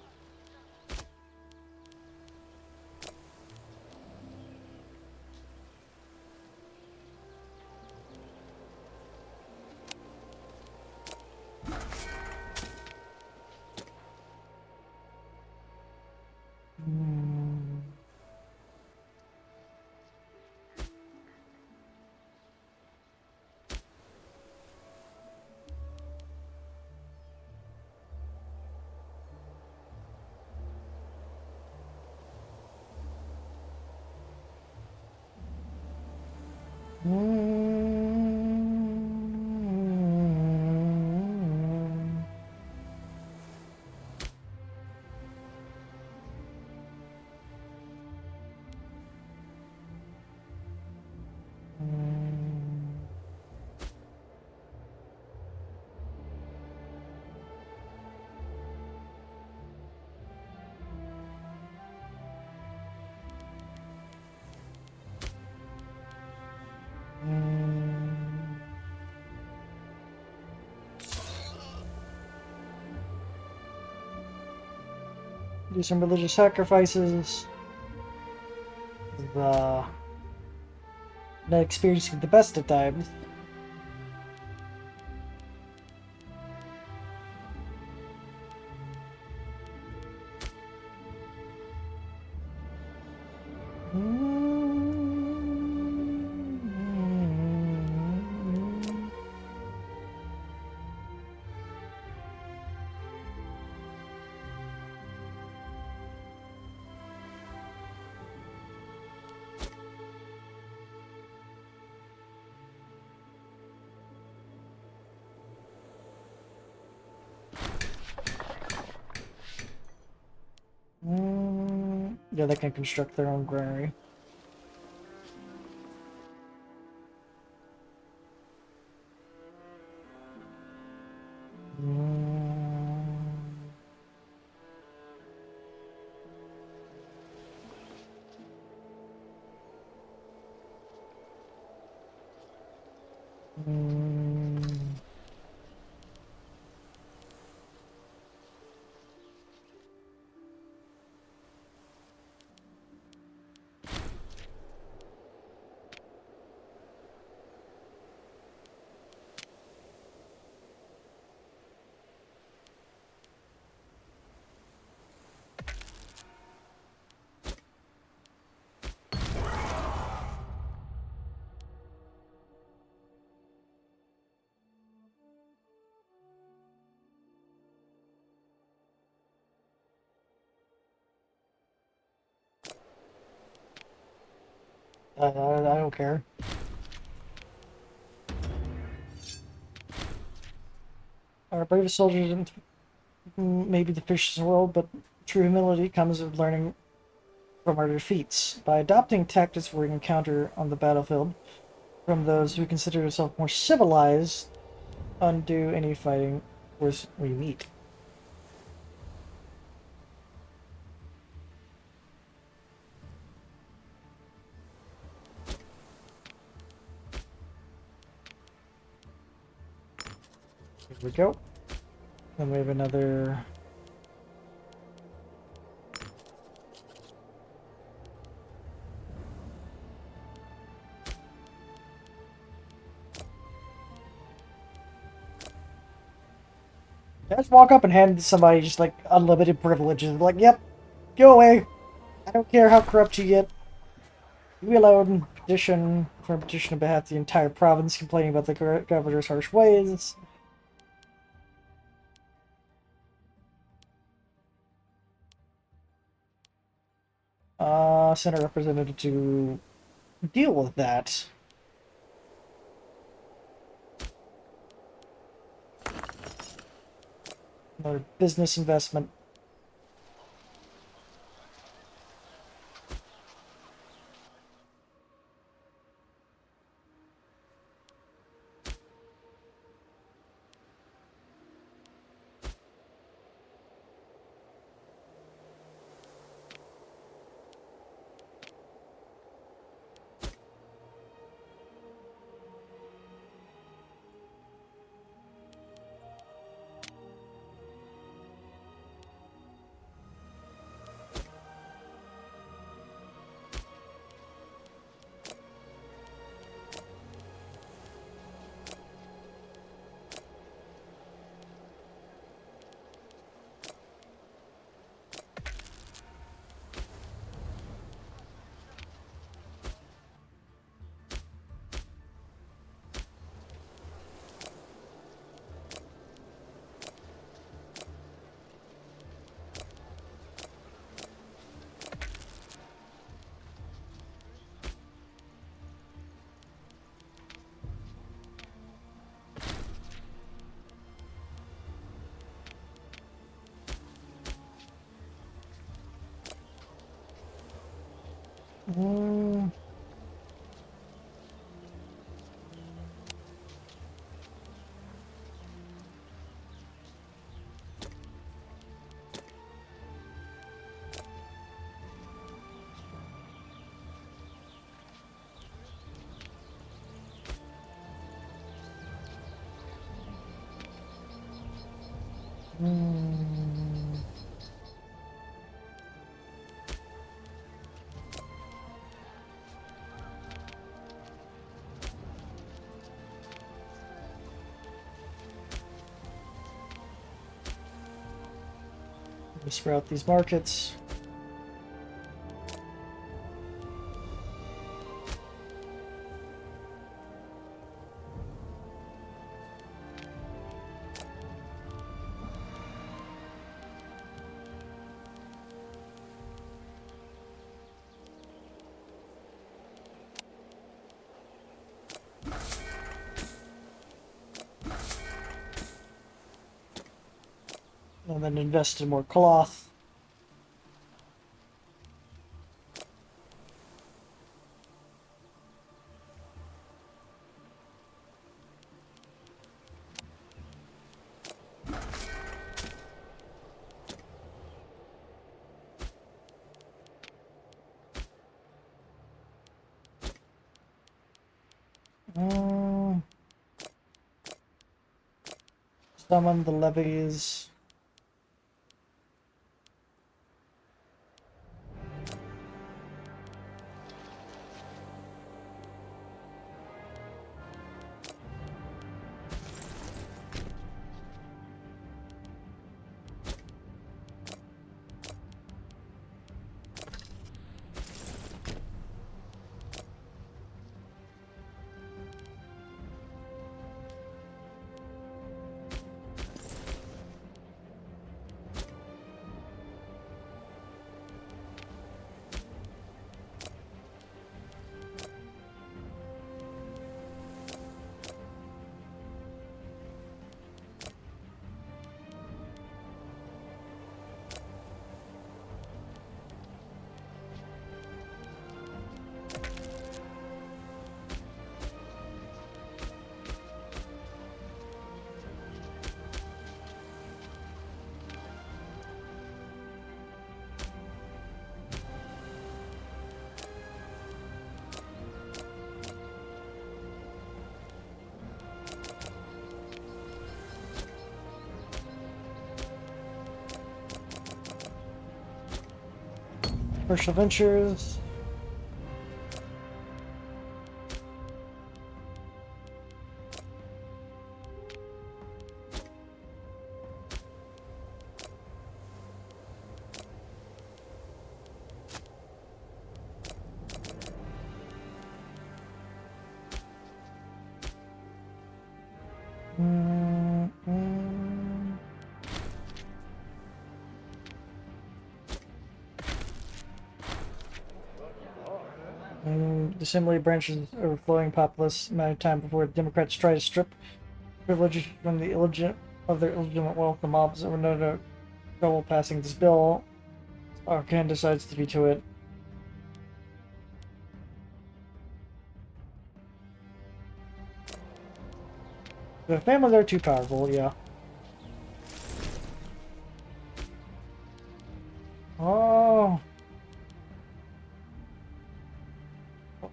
Hmm. Hmm. Do some religious sacrifices. The Not experiencing the best of times. Yeah, they can construct their own granary. Mm. I don't care. Our bravest soldiers may be the fiercest in the world, but true humility comes with learning from our defeats. By adopting tactics we encounter on the battlefield from those who consider themselves more civilized, undo any fighting force we meet. Here we go. Then we have another. I just walk up and hand somebody just like unlimited privileges. Like, yep, go away. I don't care how corrupt you get. You alone petition for a petition on behalf of the entire province, complaining about the governor's harsh ways. Send a representative to deal with that. Another business investment. Mm. Mm. Let me sprout these markets. And then invest in more cloth. Mm. summon the levies. Commercial Ventures. The Assembly branches overflowing populace amount of time before the Democrats try to strip privileges from the of their illegitimate wealth. The mobs were no trouble passing this bill. Arcan decides to veto it. The families are too powerful, yeah. Oh.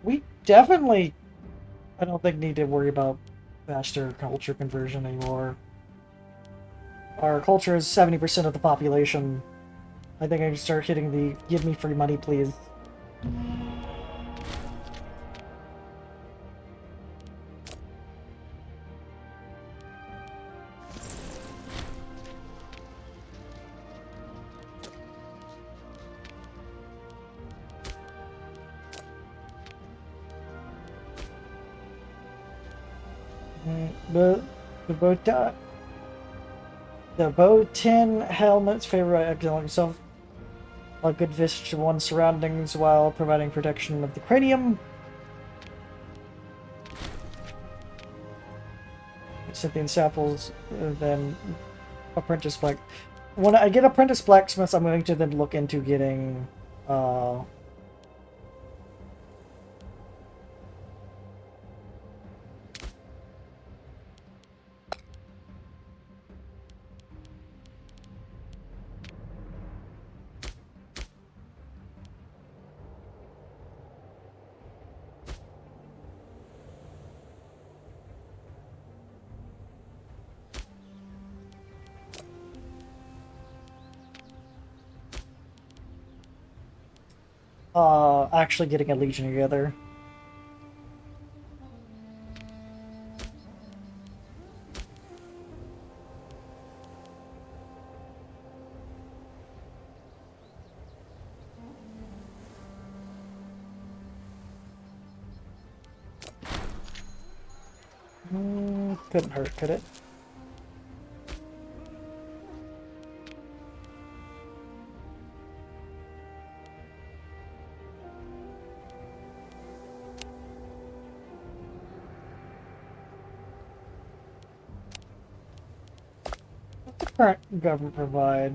We definitely, I don't think, need to worry about faster culture conversion anymore. Our culture is 70% of the population. I think I can start hitting the give me free money, please. The the bow tin helmets favor exiling himself a good vision to one's surroundings while providing protection of the cranium. Scythian samples, then apprentice black. When I get apprentice blacksmiths, I'm going to then look into getting actually getting a legion together. Couldn't hurt, could it? What the current government provide?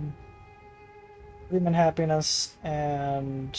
Human happiness and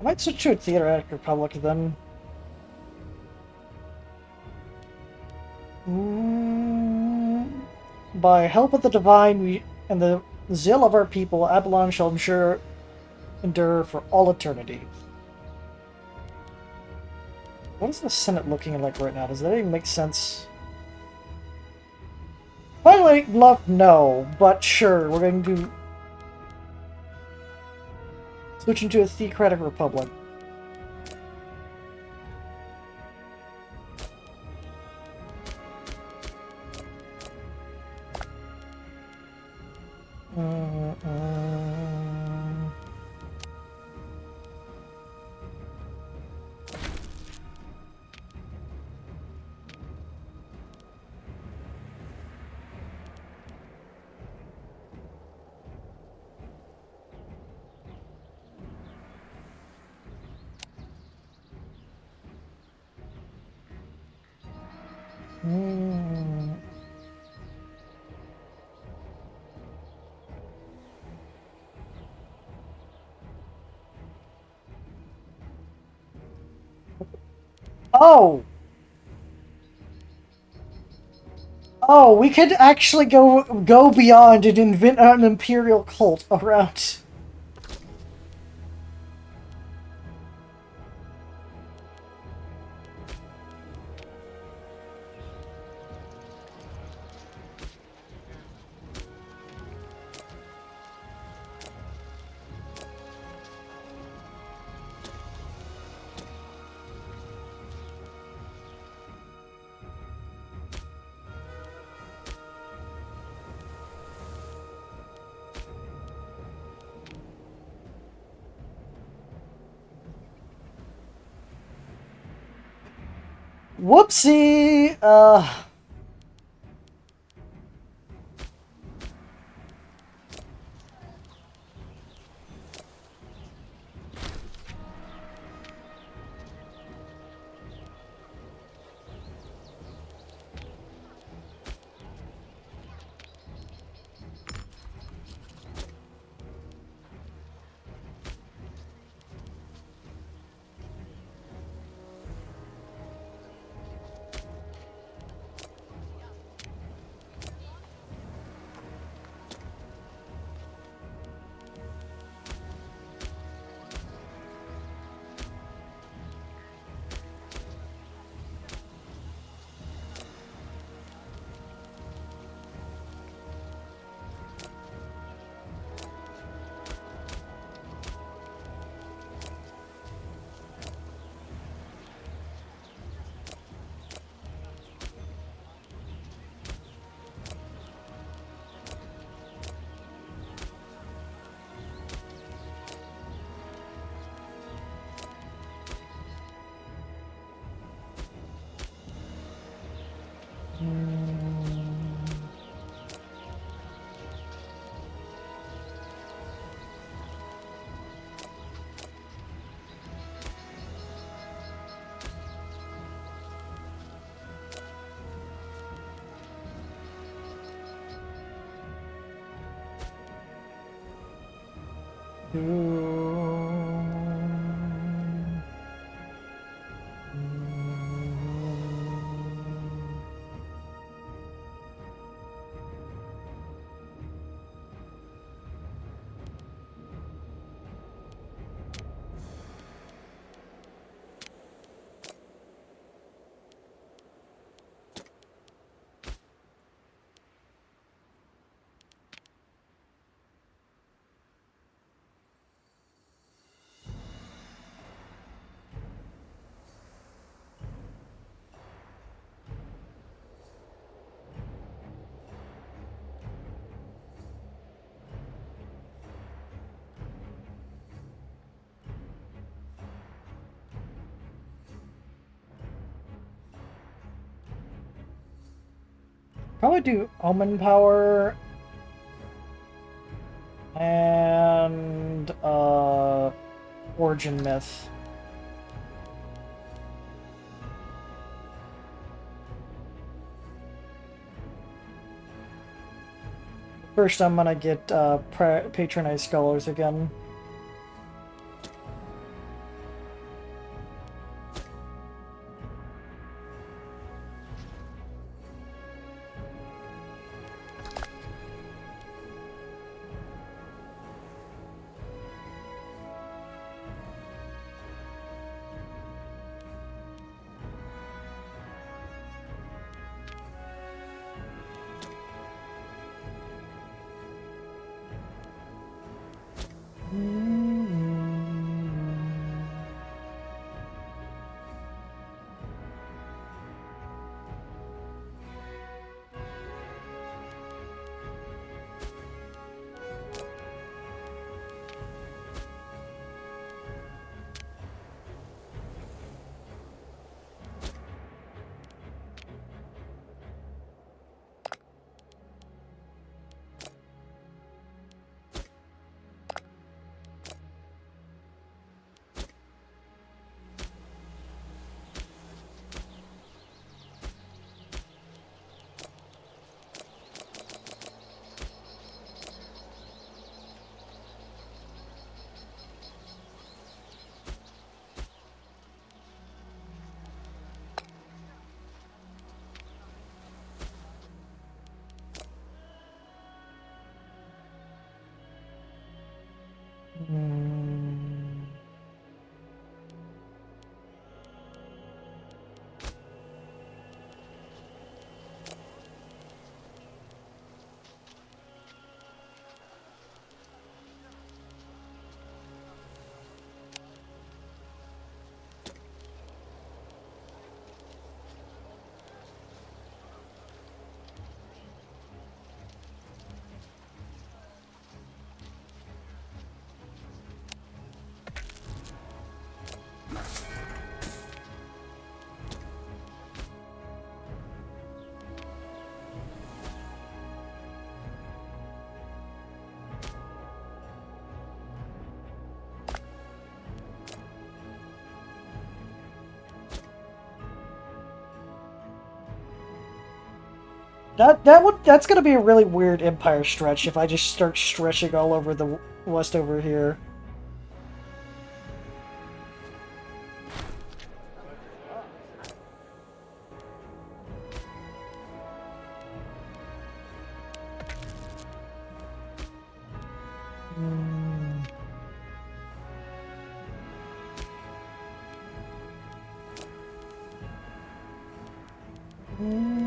I might switch to a Theocratic Republic then. By help of the divine and the zeal of our people, Abalon shall endure for all eternity. What is the Senate looking like right now? Does that even make sense? Finally, love, no, but sure, we're going to switch into a Theocratic Republic. Oh! Oh, we could actually go beyond and invent an imperial cult around. Whoopsie! Probably do Omen Power and Origin Myth. First, I'm gonna get Patronized Scholars again. That's gonna be a really weird Empire stretch if I just start stretching all over the west over here. Hmm.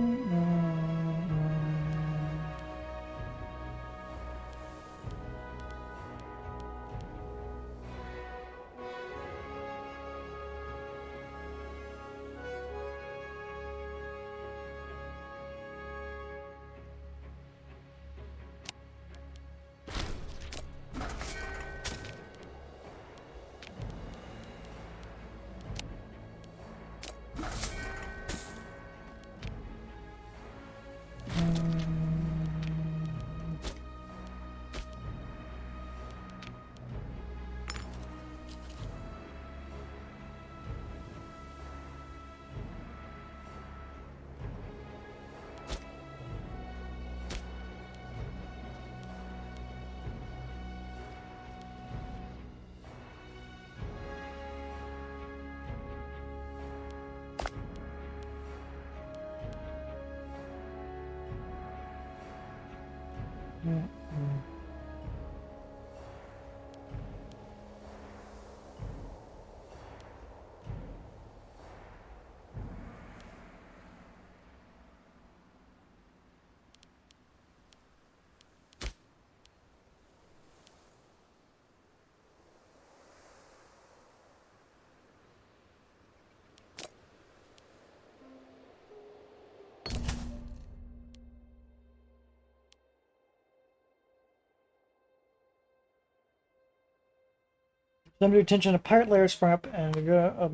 Under attention, a pirate lair sprung up, and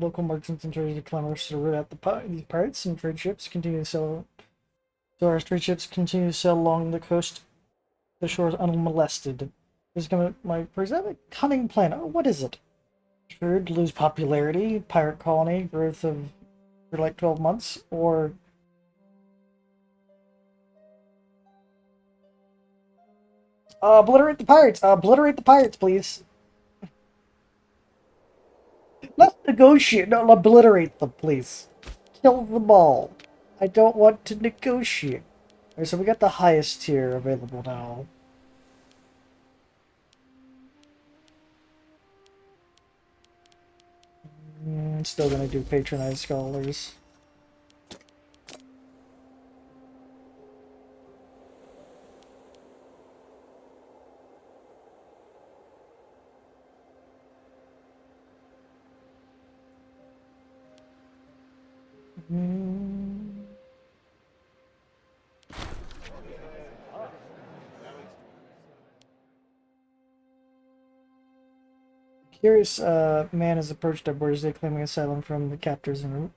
local merchants and traders clamorous to root out these pirates and trade ships continue to sail. So our trade ships continue to sail along the coast, the shores unmolested. Is gonna my present cunning plan? Oh, what is it? Shrewd, lose popularity, pirate colony, growth of for like 12 months, or obliterate the pirates. Obliterate the pirates, please. Let's negotiate. No, obliterate them, please. Kill them all. I don't want to negotiate. Alright, so we got the highest tier available now. Still gonna do patronize scholars. Curious man has approached our borders, claiming asylum from the captors and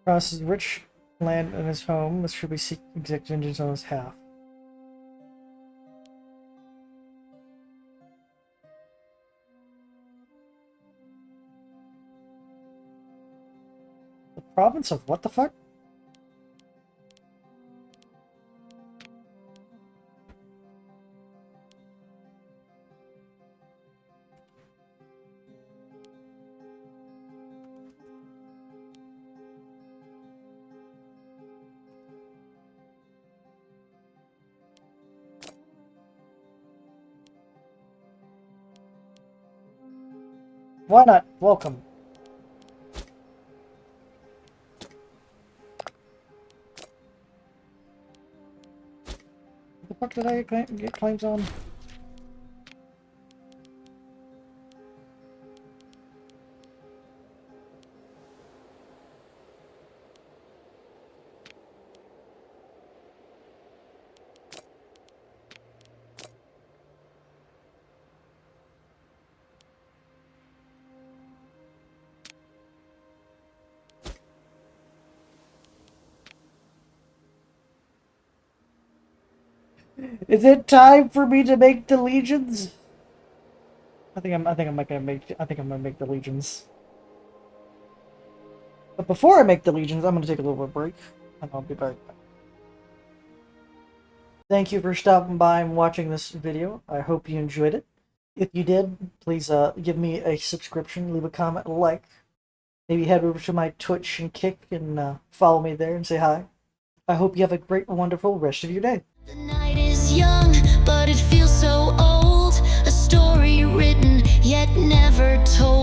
across his rich land and his home. This should be seek exec vengeance on his half. The province of what the fuck? Why not? Welcome. What the fuck did I get claims on? Is it time for me to make the legions? I think I'm gonna make the legions. But before I make the legions, I'm gonna take a little bit of break, and I'll be back. Thank you for stopping by and watching this video. I hope you enjoyed it. If you did, please give me a subscription, leave a comment, a like. Maybe head over to my Twitch and Kick and follow me there and say hi. I hope you have a great, wonderful rest of your day. The night is young, but it feels so old. A story written, yet never told.